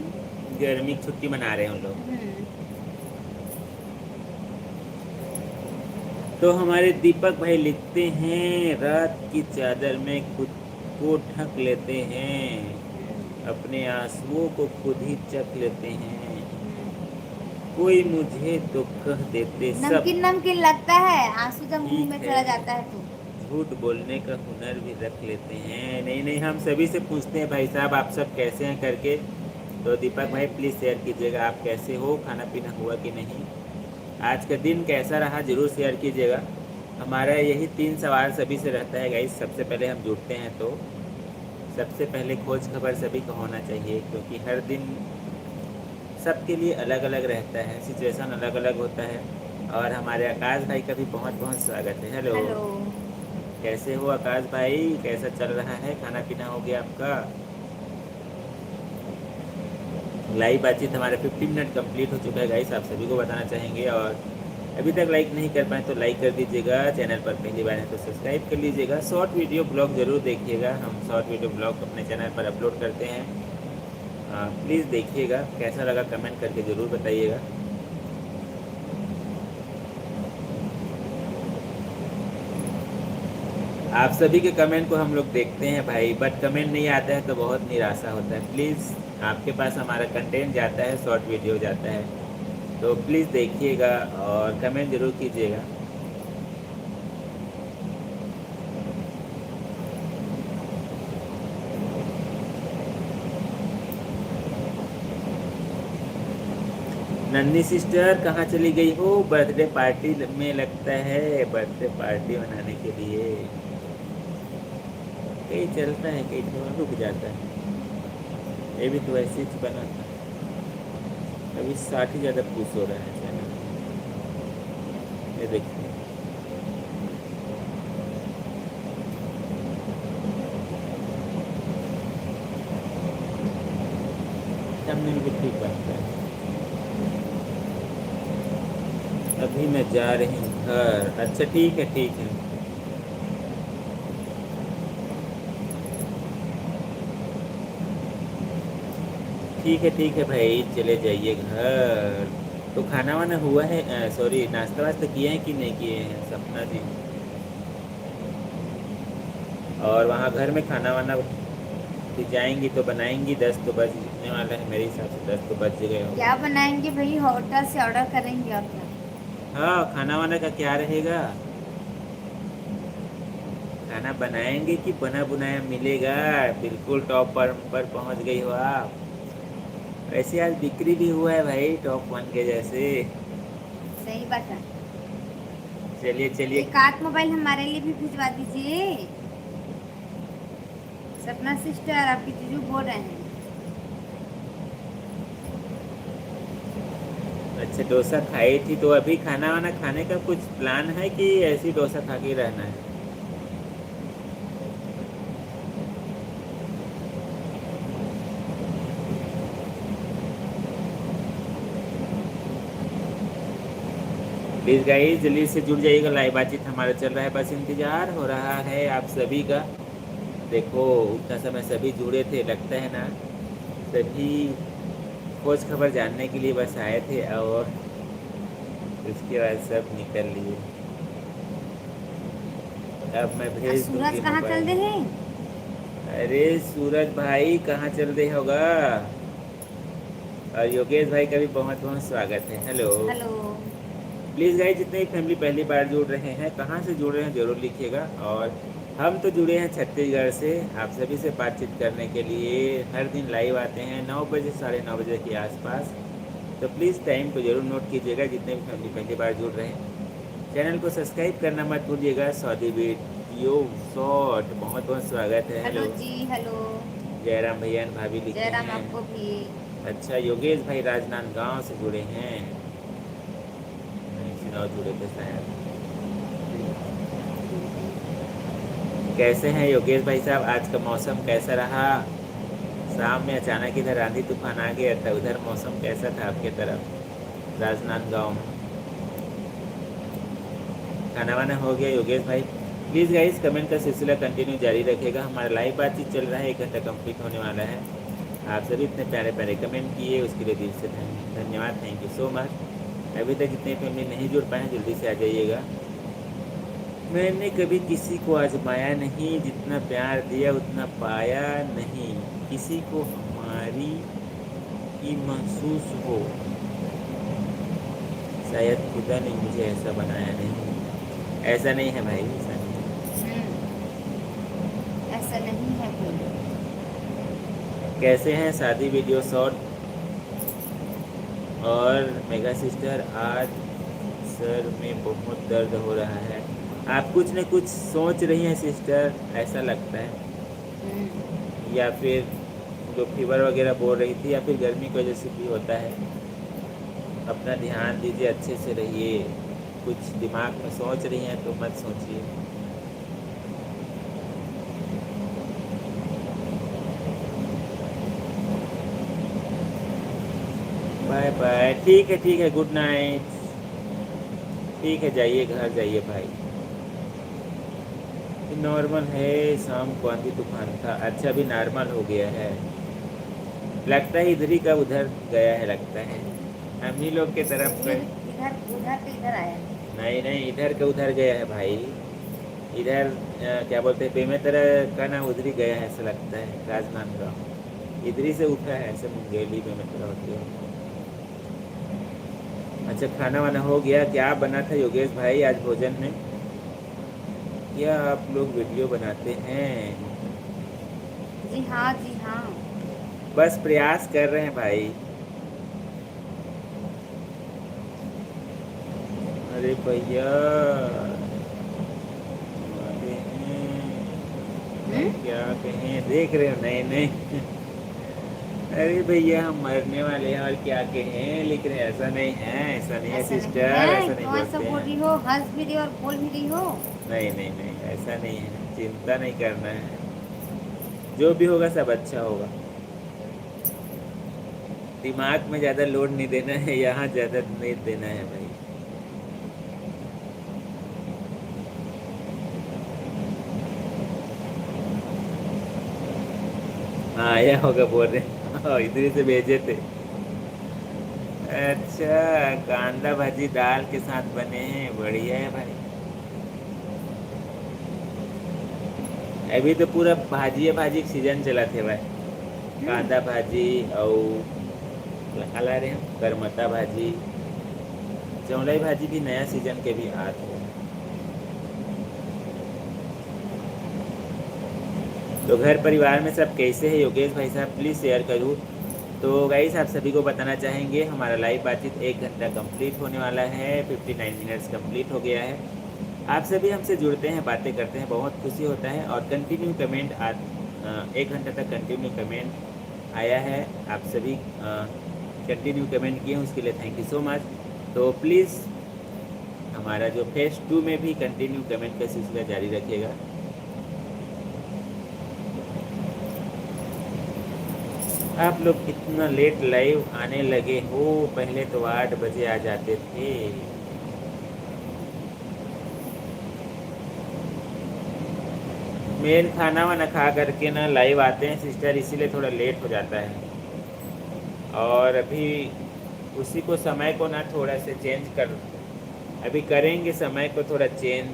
गर्मी की छुट्टी मना रहे हैं उन लोग। तो हमारे दीपक भाई लिखते हैं, रात की चादर में खुद को ढक लेते हैं, अपने आंसुओं को खुद ही चख लेते हैं, कोई मुझे तो कह देते सब नमकीन नमकीन लगता है, आंसू जब मुंह में ठीक चला है, जाता है तो। झूठ बोलने का हुनर भी रख लेते हैं। नहीं नहीं, हम सभी से पूछते हैं भाई साहब आप सब कैसे हैं करके। तो दीपक भाई प्लीज़ शेयर कीजिएगा आप कैसे हो, खाना पीना हुआ कि नहीं, आज का दिन कैसा रहा, ज़रूर शेयर कीजिएगा। हमारा यही 3 सवाल सभी से रहता है गाइस। सबसे पहले हम जुड़ते हैं तो सबसे पहले खोज खबर सभी का होना चाहिए, क्योंकि हर दिन सबके लिए अलग अलग रहता है, सिचुएशन अलग अलग होता है। और हमारे आकाश भाई का भी बहुत बहुत स्वागत है। Hello, hello. कैसे हो आकाश भाई, कैसा चल रहा है, खाना पीना हो गया आपका? लाइव बातचीत हमारे 15 मिनट कंप्लीट हो चुका है गाइस, आप सभी को बताना चाहेंगे। और अभी तक लाइक नहीं कर पाए तो लाइक कर दीजिएगा, चैनल पर पहली बार है तो सब्सक्राइब कर लीजिएगा। शॉर्ट वीडियो ब्लॉग ज़रूर देखिएगा, हम शॉर्ट वीडियो ब्लॉग अपने चैनल पर अपलोड करते हैं, प्लीज़ देखिएगा। कैसा लगा कमेंट करके ज़रूर बताइएगा। आप सभी के कमेंट को हम लोग देखते हैं भाई, बट कमेंट नहीं आता है तो बहुत निराशा होता है। प्लीज़ आपके पास हमारा कंटेंट जाता है, शॉर्ट वीडियो जाता है, तो प्लीज़ देखिएगा और कमेंट ज़रूर कीजिएगा। नन्ही सिस्टर कहाँ चली गई हो? बर्थडे पार्टी में लगता है, बर्थडे पार्टी मनाने के लिए कहीं चलता है, कहीं थोड़ा रुक जाता है। ये भी तो ऐसे ही बना था, अभी 60 ही ज़्यादा पुश हो रहा है चैनल। ये देखिए, थंबनेल भी ठीक बनता है। अभी मैं जा रही हूँ घर। अच्छा ठीक है ठीक है। ठीक है भाई, चले जाइए घर। तो खाना वाना हुआ है, सॉरी नाश्ता वास्ता किए हैं कि नहीं किए हैं सपना जी? और वहाँ घर में खाना वाना भी जाएंगी तो बनाएंगी, 10 तो बजने वाला है मेरे हिसाब से, 10 तो बज गए होंगे। क्या बनाएंगे भाई, होटल से ऑर्डर करेंगे और क्या। हाँ, खाना वाना का क्या रहेगा? खाना बनाएंगे कि बना बुनाया मिलेगा? बिल्कुल टॉप पर पहुँच गई हो आप। वैसे आज बिक्री भी हुआ है भाई टॉप 1 के जैसे। सही बात है। चलिए चलिए। एक आध मोबाइल हमारे लिए भी भिजवा दीजिए। सपना सिस्टर आपकी जीजू बोल रहे हैं। अच्छा डोसा खाई थी, तो अभी खाना वाना खाने का कुछ प्लान है कि ऐसे ही डोसा खा के रहना है? प्लीज़ गाइस जल्दी से जुड़ जाइएगा, लाइव बातचीत हमारा चल रहा है, बस इंतज़ार हो रहा है आप सभी का। देखो उतना समय सभी जुड़े थे, लगता है ना सभी खोज खबर जानने के लिए बस आए थे और उसके बाद सब निकल लिए। अब मैं भेज सूरज दूंगी कहाँ चल मोबाइल। रहे हैं? अरे सूरज भाई कहाँ चल रहे होगा। और योगेश भाई का भी बहुत बहुत स्वागत है। हेलो। हेलो। प्लीज़ गाइस, जितने भी फैमिली पहली बार जुड़ रहे हैं, कहाँ से जुड़ रहे हैं ज़रूर लिखिएगा। और हम तो जुड़े हैं छत्तीसगढ़ से, आप सभी से बातचीत करने के लिए। हर दिन लाइव आते हैं 9 बजे, 9:30 बजे के आसपास। तो प्लीज़ टाइम को ज़रूर नोट कीजिएगा, जितने भी फैमिली पहली बार जुड़ रहे हैं। चैनल को सब्सक्राइब करना मत भूलिएगा। सऊदी वीडियो शॉर्ट, बहुत बहुत स्वागत है। Hello ji, hello. जयराम भैया एंड भाभी लिखे जयराम हैं। आपको भी। अच्छा, योगेश भाई राजनांदगांव से जुड़े हैं, नहीं सुनाओ जुड़े थे शायद। कैसे हैं योगेश भाई साहब? आज का मौसम कैसा रहा? शाम में अचानक इधर आंधी तूफान आ गया था, उधर मौसम कैसा था आपके तरफ राजनांदगांव में? खाना वाना हो गया योगेश भाई? प्लीज़ गाइस, कमेंट का सिलसिला कंटिन्यू जारी रखेगा। हमारा लाइव बातचीत चल रहा है, 1 घंटा कंप्लीट होने वाला है। आप सभी इतने प्यारे प्यारे कमेंट किए, उसके लिए दिल से धन्यवाद, थैंक यू सो मच। अभी तक जितने फैमिली नहीं जुड़ पाए हैं, जल्दी से आ जाइएगा। मैंने कभी किसी को आजमाया नहीं, जितना प्यार दिया उतना पाया नहीं, किसी को हमारी की महसूस हो, शायद खुदा ने मुझे ऐसा बनाया नहीं। ऐसा नहीं है भाई, ऐसा नहीं है। ऐसा नहीं है कोई। कैसे हैं शादी वीडियो शॉर्ट और मेगा सिस्टर? आज सर में बहुत दर्द हो रहा है। आप कुछ न कुछ सोच रही हैं सिस्टर, ऐसा लगता है, या फिर जो फीवर वगैरह बोल रही थी, या फिर गर्मी की वजह से भी होता है। अपना ध्यान दीजिए, अच्छे से रहिए। कुछ दिमाग में सोच रही हैं तो मत सोचिए। बाय बाय, ठीक है, गुड नाइट। ठीक है, जाइए घर जाइए भाई। नॉर्मल है, शाम को आंधी तूफान था। अच्छा, अभी नॉर्मल हो गया है लगता है। इधर ही का उधर गया है लगता है, हम ही लोग के तरफ इधर इधर उधर से इधर आया। नहीं, इधर का उधर गया है भाई। इधर क्या बोलते हैं, बेमेतरा का ना उधर ही गया है ऐसा लगता है। राजनांदगांव इधर ही से उठा है ऐसे, मुंगेली बेमेतरा होती है। अच्छा, खाना वाना हो गया? क्या बना था योगेश भाई आज भोजन में? क्या आप लोग वीडियो बनाते हैं? जी हाँ, जी हाँ। बस प्रयास कर रहे हैं भाई। अरे भैया, अरे क्या कहें, देख रहे हो? नहीं अरे भैया, हम मरने वाले हैं और क्या कहें, लेकिन ऐसा नहीं है, ऐसा नहीं है सिस्टर, ऐसा नहीं ऐसा बोलते बोल रही हैं। हो, हंस भी रही हो और बोल भी रही हो। नहीं, ऐसा नहीं है, चिंता नहीं करना है। जो भी होगा सब अच्छा होगा। दिमाग में ज़्यादा लोड नहीं देना है, यहाँ ज़्यादा नहीं देना है भाई। हाँ, आया होगा बोल रहे हैं। इधर से भेजे थे। अच्छा, कांदा भाजी दाल के साथ बने हैं, बढ़िया है भाई। अभी तो पूरा भाजी का सीजन चला थे भाई। कांदा भाजी और अला रहे हैं करमता भाजी, चौलाई भाजी भी नया सीजन के भी आते हैं। तो घर परिवार में सब कैसे हैं योगेश भाई साहब? प्लीज़ शेयर करूँ। तो गाइस, आप सभी को बताना चाहेंगे, हमारा लाइव बातचीत 1 घंटा कंप्लीट होने वाला है। 59 मिनट्स कंप्लीट हो गया है। आप सभी हमसे जुड़ते हैं, बातें करते हैं, बहुत खुशी होता है। और कंटिन्यू कमेंट 1 घंटा तक कंटिन्यू कमेंट आया है। आप सभी कंटिन्यू कमेंट किए हैं, उसके लिए थैंक यू सो मच। तो प्लीज़ हमारा जो फेज 2 में भी कंटिन्यू कमेंट का सिलसिला जारी रखिएगा। आप लोग इतना लेट लाइव आने लगे हो, पहले तो 8 बजे आ जाते थे। मेन खाना वाना खा करके ना लाइव आते हैं सिस्टर, इसीलिए थोड़ा लेट हो जाता है। और अभी उसी को समय को ना थोड़ा से चेंज कर, अभी करेंगे समय को थोड़ा चेंज।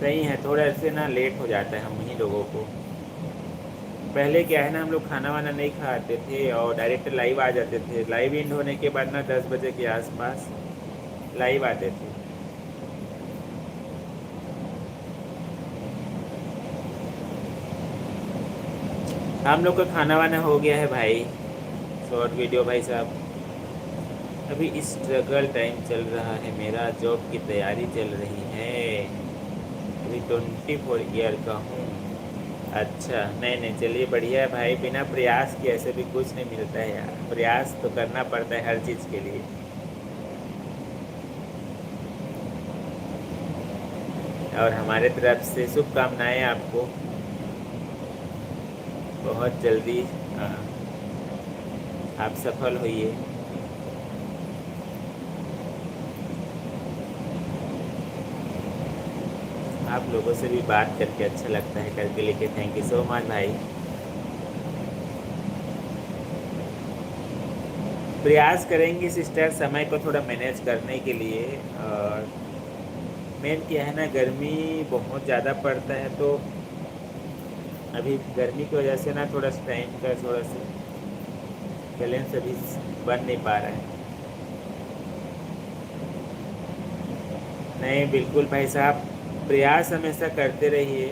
सही है, थोड़ा से ना लेट हो जाता है हम ही लोगों को। पहले क्या है ना, हम लोग खाना वाना नहीं खाते थे और डायरेक्ट लाइव आ जाते थे। लाइव एंड होने के बाद ना 10 बजे के आसपास लाइव आते थे। हम लोग का खाना वाना हो गया है भाई। शॉर्ट वीडियो भाई साहब। अभी स्ट्रगल टाइम चल रहा है मेरा, जॉब की तैयारी चल रही है। अभी 24 ईयर का हूँ। अच्छा, नहीं नहीं, चलिए बढ़िया है भाई। बिना प्रयास के ऐसे भी कुछ नहीं मिलता है यार। प्रयास तो करना पड़ता है हर चीज़ के लिए। और हमारे तरफ से शुभकामनाएं आपको। बहुत जल्दी आप सफल होइए। आप लोगों से भी बात करके अच्छा लगता है, करके लिखे। थैंक यू सो मच भाई। प्रयास करेंगे सिस्टर समय को थोड़ा मैनेज करने के लिए। और मेन क्या है ना, गर्मी बहुत ज़्यादा पड़ता है, तो अभी गर्मी की वजह से ना थोड़ा टाइम का थोड़ा सा बैलेंस अभी बन नहीं पा रहा है। नहीं बिल्कुल भाई साहब, प्रयास हमेशा करते रहिए।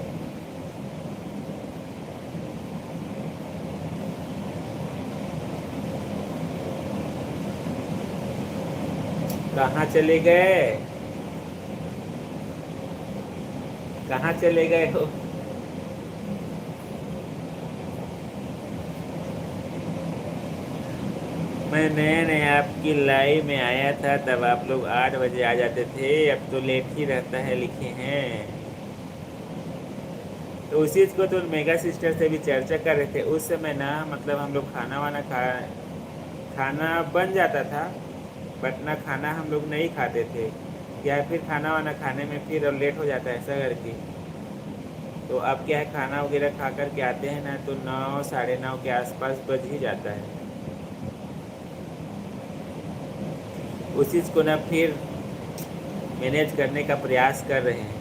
कहाँ चले गए? कहाँ चले गए हो? मैं नया नया आपकी लाइव में आया था, तब आप लोग 8 बजे आ जाते थे। अब तो लेट ही रहता है, लिखे हैं। तो उसी को तो मेगा सिस्टर से भी चर्चा कर रहे थे। उस समय ना मतलब हम लोग खाना वाना खाना बन जाता था, बट ना खाना हम लोग नहीं खाते थे, या फिर खाना वाना खाने में फिर लेट हो जाता है ऐसा करके। तो अब क्या है, खाना वगैरह खा कर के आते हैं ना, तो 9 साढ़े 9 के आसपास बज ही जाता है। उस चीज़ को ना फिर मैनेज करने का प्रयास कर रहे हैं।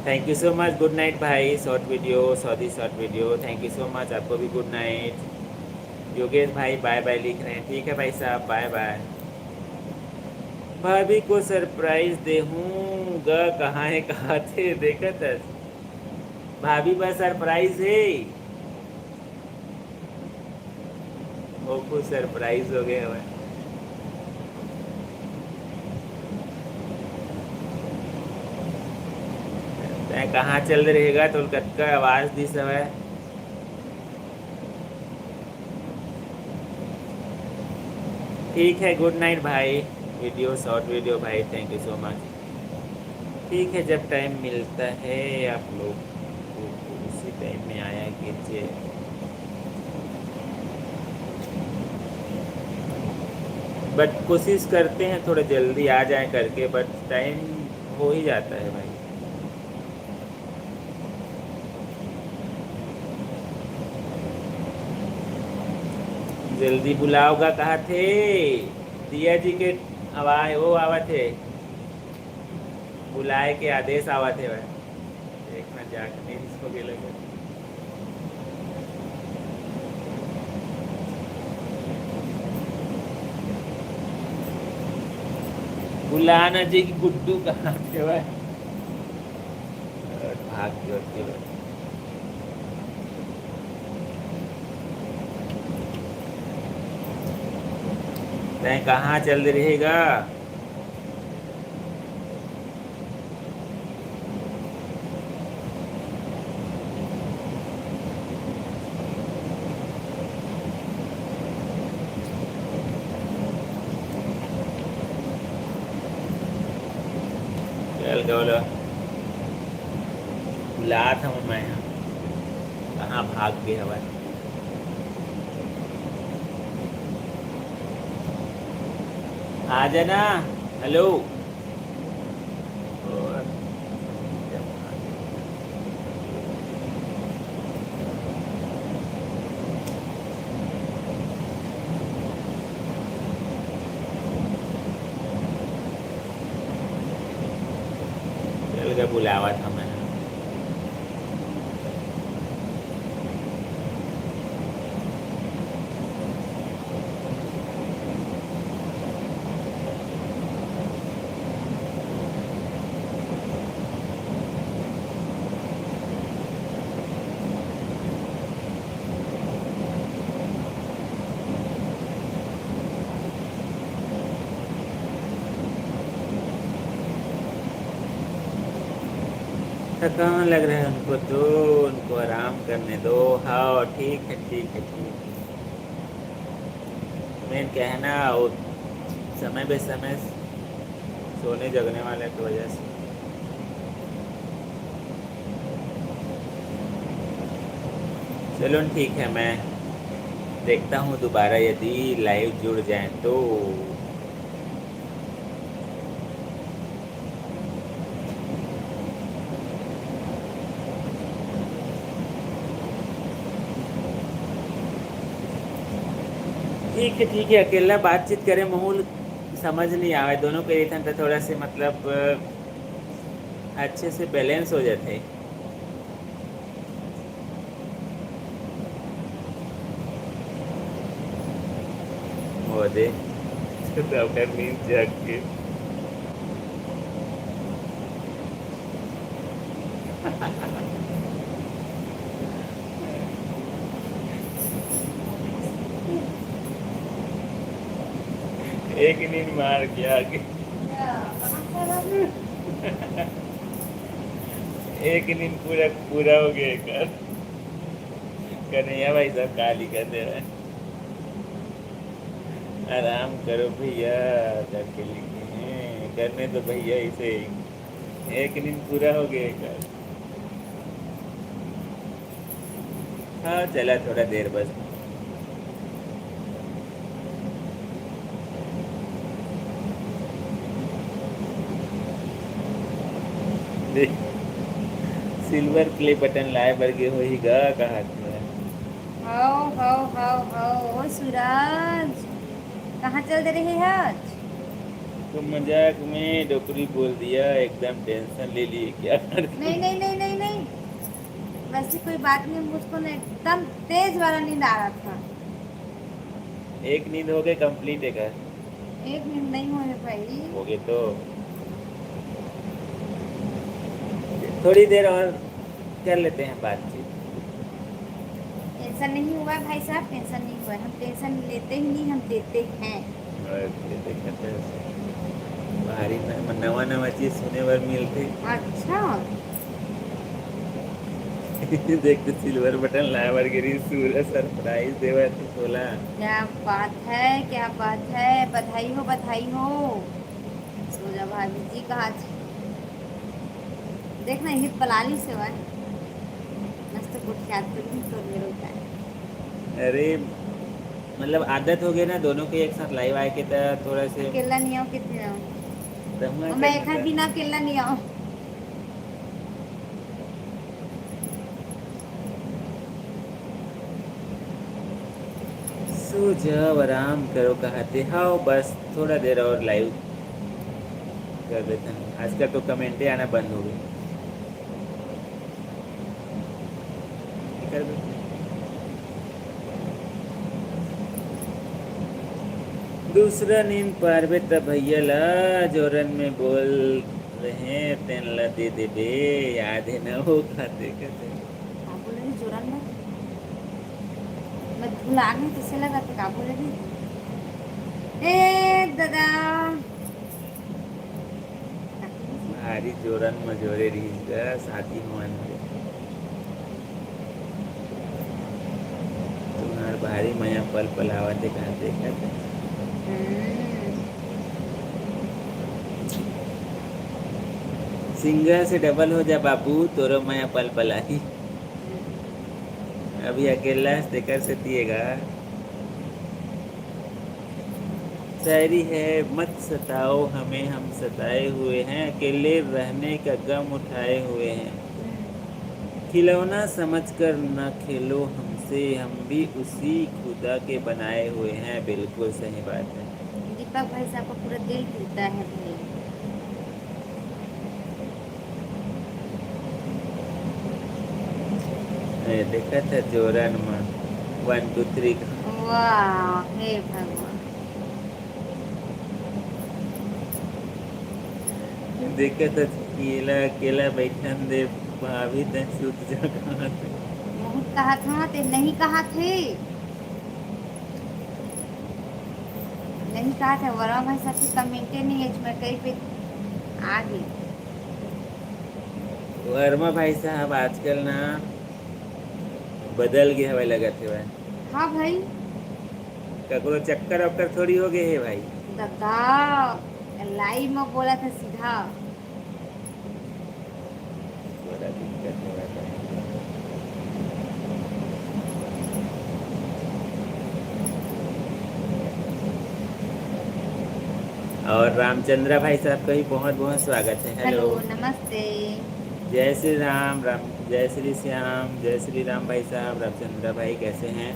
Thank you so much. Good night भाई। Short video, sorry short video. Thank you so much, आपको भी गुड नाइट। योगेश भाई बाय बाय लिख रहे हैं। ठीक है भाई साहब, बाय बाय। भाभी को सरप्राइज देहूँगा। कहाँ है, कहाँ थे, देखा था भाभी बस सरप्राइज है। वो कुछ सरप्राइज हो गए हमें। तैं कहाँ चल रहेगा कोलकाता, आवाज़ दी समय। ठीक है, गुड नाइट भाई। वीडियो शॉर्ट वीडियो भाई, थैंक यू सो मच। ठीक है, जब टाइम मिलता है आप लोग को तो उसी टाइम में आया कीजिए। बट कोशिश करते हैं थोड़ा जल्दी आ जाए करके, बट टाइम हो ही जाता है भाई। जल्दी बुलाओगा, कहा थे दिया जी के आवाज वो आवा थे, बुलाए के आदेश आवा थे भाई। देखना जाके नहीं इसको भी लगे। बुलाना जी की गुड्डू कहाँ थे भाई? भाग के होती है। तैं कहाँ चल रहेगा? चल बोलो, बुला था मैं, कहाँ भाग गए हवा। आ जाना। हेलो। और चल के बुलावा था मैं। थकान लग रहा है उनको, तो उनको आराम करने दो। हाँ ठीक है ठीक है ठीक है। मेन क्या है ना, वो समय बे समय सोने जगने वाले की वजह से। चलो ठीक है, मैं देखता हूँ दोबारा यदि लाइव जुड़ जाए तो। ठीक है, अकेला बातचीत करे माहौल समझ नहीं आवे, दोनों के रहते तो थोड़ा से मतलब अच्छे से बैलेंस हो जाते। वो दे तो अपना नींद जाग के। एक नींद मार के आगे। एक नींद पूरा पूरा हो गया कर। कन्हैया भाई सब गाली कर दे रहे हैं। आराम करो भैया, करके लिखे हैं करने तो भैया इसे। एक नींद पूरा हो गया कर। हाँ चला थोड़ा देर बस। देख, सिल्वर प्ले बटन लाए बरगे हो ही गा कहा था। ओ सूरज, कहाँ चल दे रहे हैं आज? तो मजाक में डोकरी बोल दिया, एकदम टेंशन ले लिए क्या कर। नहीं नहीं नहीं नहीं नहीं, वैसी कोई बात नहीं, मुझको ना एकदम तेज वाला नींद आ रहा था। एक नींद हो गई कंप्लीट है कर। एक नींद नहीं हो रही भाई। हो गए तो थोड़ी देर और कर लेते हैं बातचीत। टेंशन नहीं हुआ है भाई साहब, टेंशन नहीं हुआ है। हम टेंशन लेते ही नहीं, हम देते हैं। और कहते कहते भारी नवा नवा चीज सुने बर मिलते। अच्छा, देखते सिल्वर बटन लाए बर गिरी सूरज सरप्राइज देवा तो बोला। क्या बात है, क्या बात है, बधाई हो बधाई हो। सो जा भाभी जी, कहा देखना ये पलाली से हुआ है। मस्त गुठियात तो नहीं तो मेरे होता है। अरे मतलब आदत हो गई ना दोनों के एक साथ लाइव आए के, तो थोड़ा से अकेला नहीं आओ, कितने आओ? दहुआ और मैं एक करना हाथ था। बिना अकेला नहीं आओ। सो जाओ आराम करो कहते। हाँ बस थोड़ा देर और लाइव कर देते हैं। आजकल तो कमेंटें आना बंद हो गई। कर दो। दूसरा नींद पारवे तब भैया ला जोरन में बोल रहे तेन ला दे दे बे, याद है ना वो खाते खाते। क्या बोल रही जोरन में? मैं भुला गई, किसे लगा था क्या बोल रही? ए दादा, भारी जोरन मजोरे रही का शादी मान के। तुम्हार भारी मया पल पलावा दिखाते खाते। सिंगल से डबल हो जा बाबू, तोरो मया पल पलाई। अभी अकेला स्टेकर से दिएगा। शायरी है, मत सताओ हमें हम सताए हुए हैं, अकेले रहने का गम उठाए हुए हैं। खिलौना समझकर न खेलो हमसे, हम भी उसी खुदा के बनाए हुए हैं। बिल्कुल सही बात है। दीपक भाई साहब का पूरा दिल टूटा है भाई। देखा था जोरन में 1 2 3 का। वाह हे भगवान। देखा था केला केला बैठन दे भाभी तक सुत जा कहाँ थे। बहुत कहा था ते नहीं कहा थे, नहीं कहा था। वरा भाई साहब की कमेंटे नहीं है इसमें कहीं पे आ गई। वर्मा भाई साहब आजकल ना बदल गए हवे लगत है भाई। हाँ भाई। ककरो चक्कर वक्कर थोड़ी हो गए है भाई। दादा लाइव में बोला था सीधा। बड़ा दिक्कत है भाई। और रामचंद्र भाई साहब का भी बहुत बहुत स्वागत है। Hello hello. नमस्ते। जय श्री राम राम। जय श्री श्याम। जय श्री राम भाई साहब। रामचंद्र भाई कैसे हैं?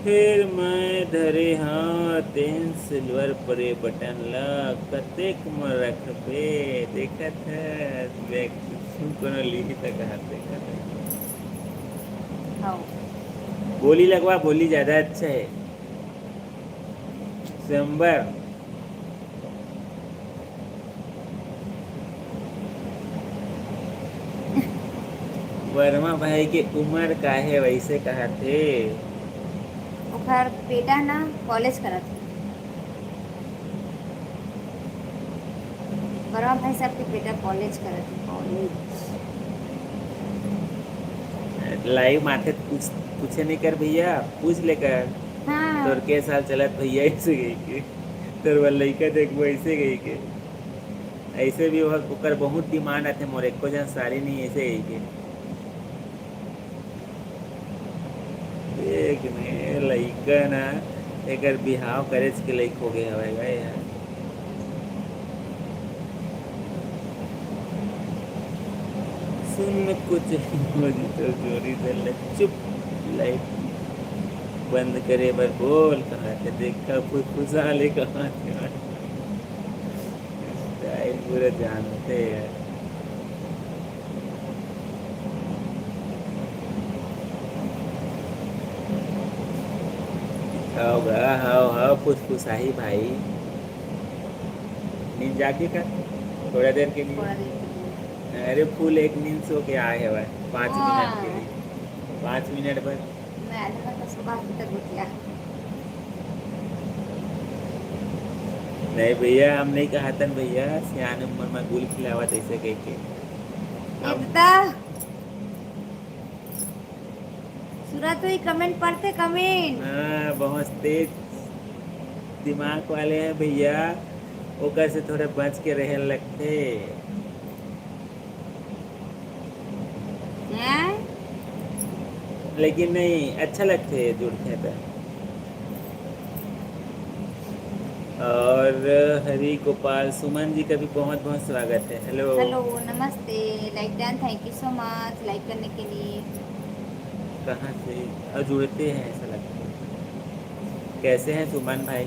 फिर मैं धरे हाँ तेन सिल्वर परे बटन ला कतेक म रखबे देखत है देख कोनो लिखी तक हाथ देखत है। हाँ। बोली लगवा बोली ज़्यादा अच्छा है। सितंबर। वर्मा भाई की उम्र का है वैसे कहा थे। ओकर बेटा ना कॉलेज करत है। बड़ा भाई साहब के बेटा कॉलेज करत है कॉलेज। लाइव माथे पूछे नहीं कर भैया पूछ लेकर। हाँ। तोर के साल चलत भैया ऐसे गई के तोर वाला लइका देखबो ऐसे गई के। ऐसे भी ओकर बहुत डिमांड आथे मोर एको जन साड़ी नहीं ऐसे गई के। एक ने लइका ना एकर बिहाव करेज के लइक हो गए हवे गए यार। सुन कुछ मोदी तो जोरी दल चुप। लाइट बंद करे बर बोल कहाँ थे देखा फुसफुसा ले कहाँ थे। स्टाइल पूरा जानते हैं। हाओ हाओ फुसफुसाही भाई। नींद जाके का थोड़ा देर के लिए। थोड़ा देर के लिए। अरे फुल एक नींद सो के आए है भाई 5 मिनट के हाँ। लिए। 5 मिनट बस। मैं आधा घंटा सुबह तक उठ गया। नहीं भैया हम नहीं कहा था भैया सियान उम्र में गुल खिलावत ऐसे कह के ये हम। दादा सूरत हुई कमेंट पढ़ते कमेंट। हाँ बहुत तेज दिमाग वाले हैं भैया। ओकर से थोड़े बच के रहे लगते। हैं? लेकिन नहीं अच्छा लगते जुड़ते तो। और हरी गोपाल सुमन जी का भी बहुत बहुत स्वागत है। हेलो। हेलो नमस्ते। Like done thank you so much like करने के लिए। कहाँ से और जुड़ते हैं ऐसा लगता है। कैसे हैं सुमन भाई?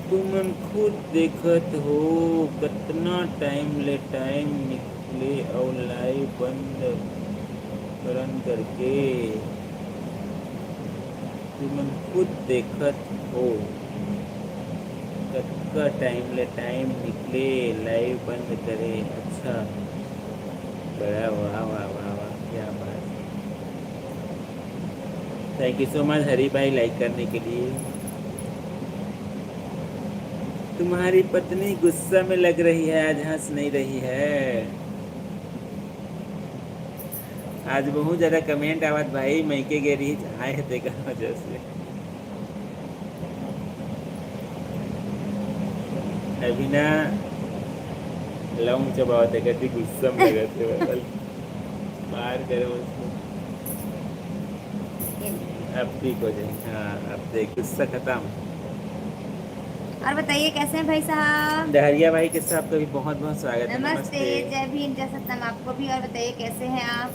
तुम खुद देखत हो कितना टाइम ले टाइम निकले और लाइव बंद करन करके। तुम खुद देखत हो कतका टाइम ले टाइम निकले लाइव बंद करे। अच्छा बड़ा वाह वाह वाह वाह क्या बात। थैंक यू सो मच हरी भाई लाइक करने के लिए। तुम्हारी पत्नी गुस्सा में लग रही है आज हंस नहीं रही है। आज बहुत ज़्यादा कमेंट आवत भाई मैके गेरी आए थे का वजह से। अभी ना लौंग चबावत है कहती गुस्सा में लगा थे बल मार करो उसको। अब ठीक हो जाए। हाँ अब देख गुस्सा खत्म। और बताइए कैसे हैं भाई साहब? डहरिया भाई के साथ आपका भी बहुत बहुत स्वागत है। नमस्ते नमस्ते। जय भीम जय सतनाम आपको भी। और बताइए कैसे हैं आप?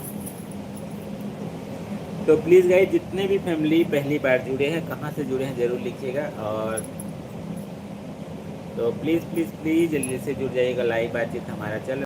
तो प्लीज़ गाइस जितने भी फैमिली पहली बार जुड़े हैं कहाँ से जुड़े हैं ज़रूर लिखिएगा। और तो प्लीज़ प्लीज़ प्लीज़ जल्दी से जुड़ जाइएगा। लाइव बातचीत हमारा चल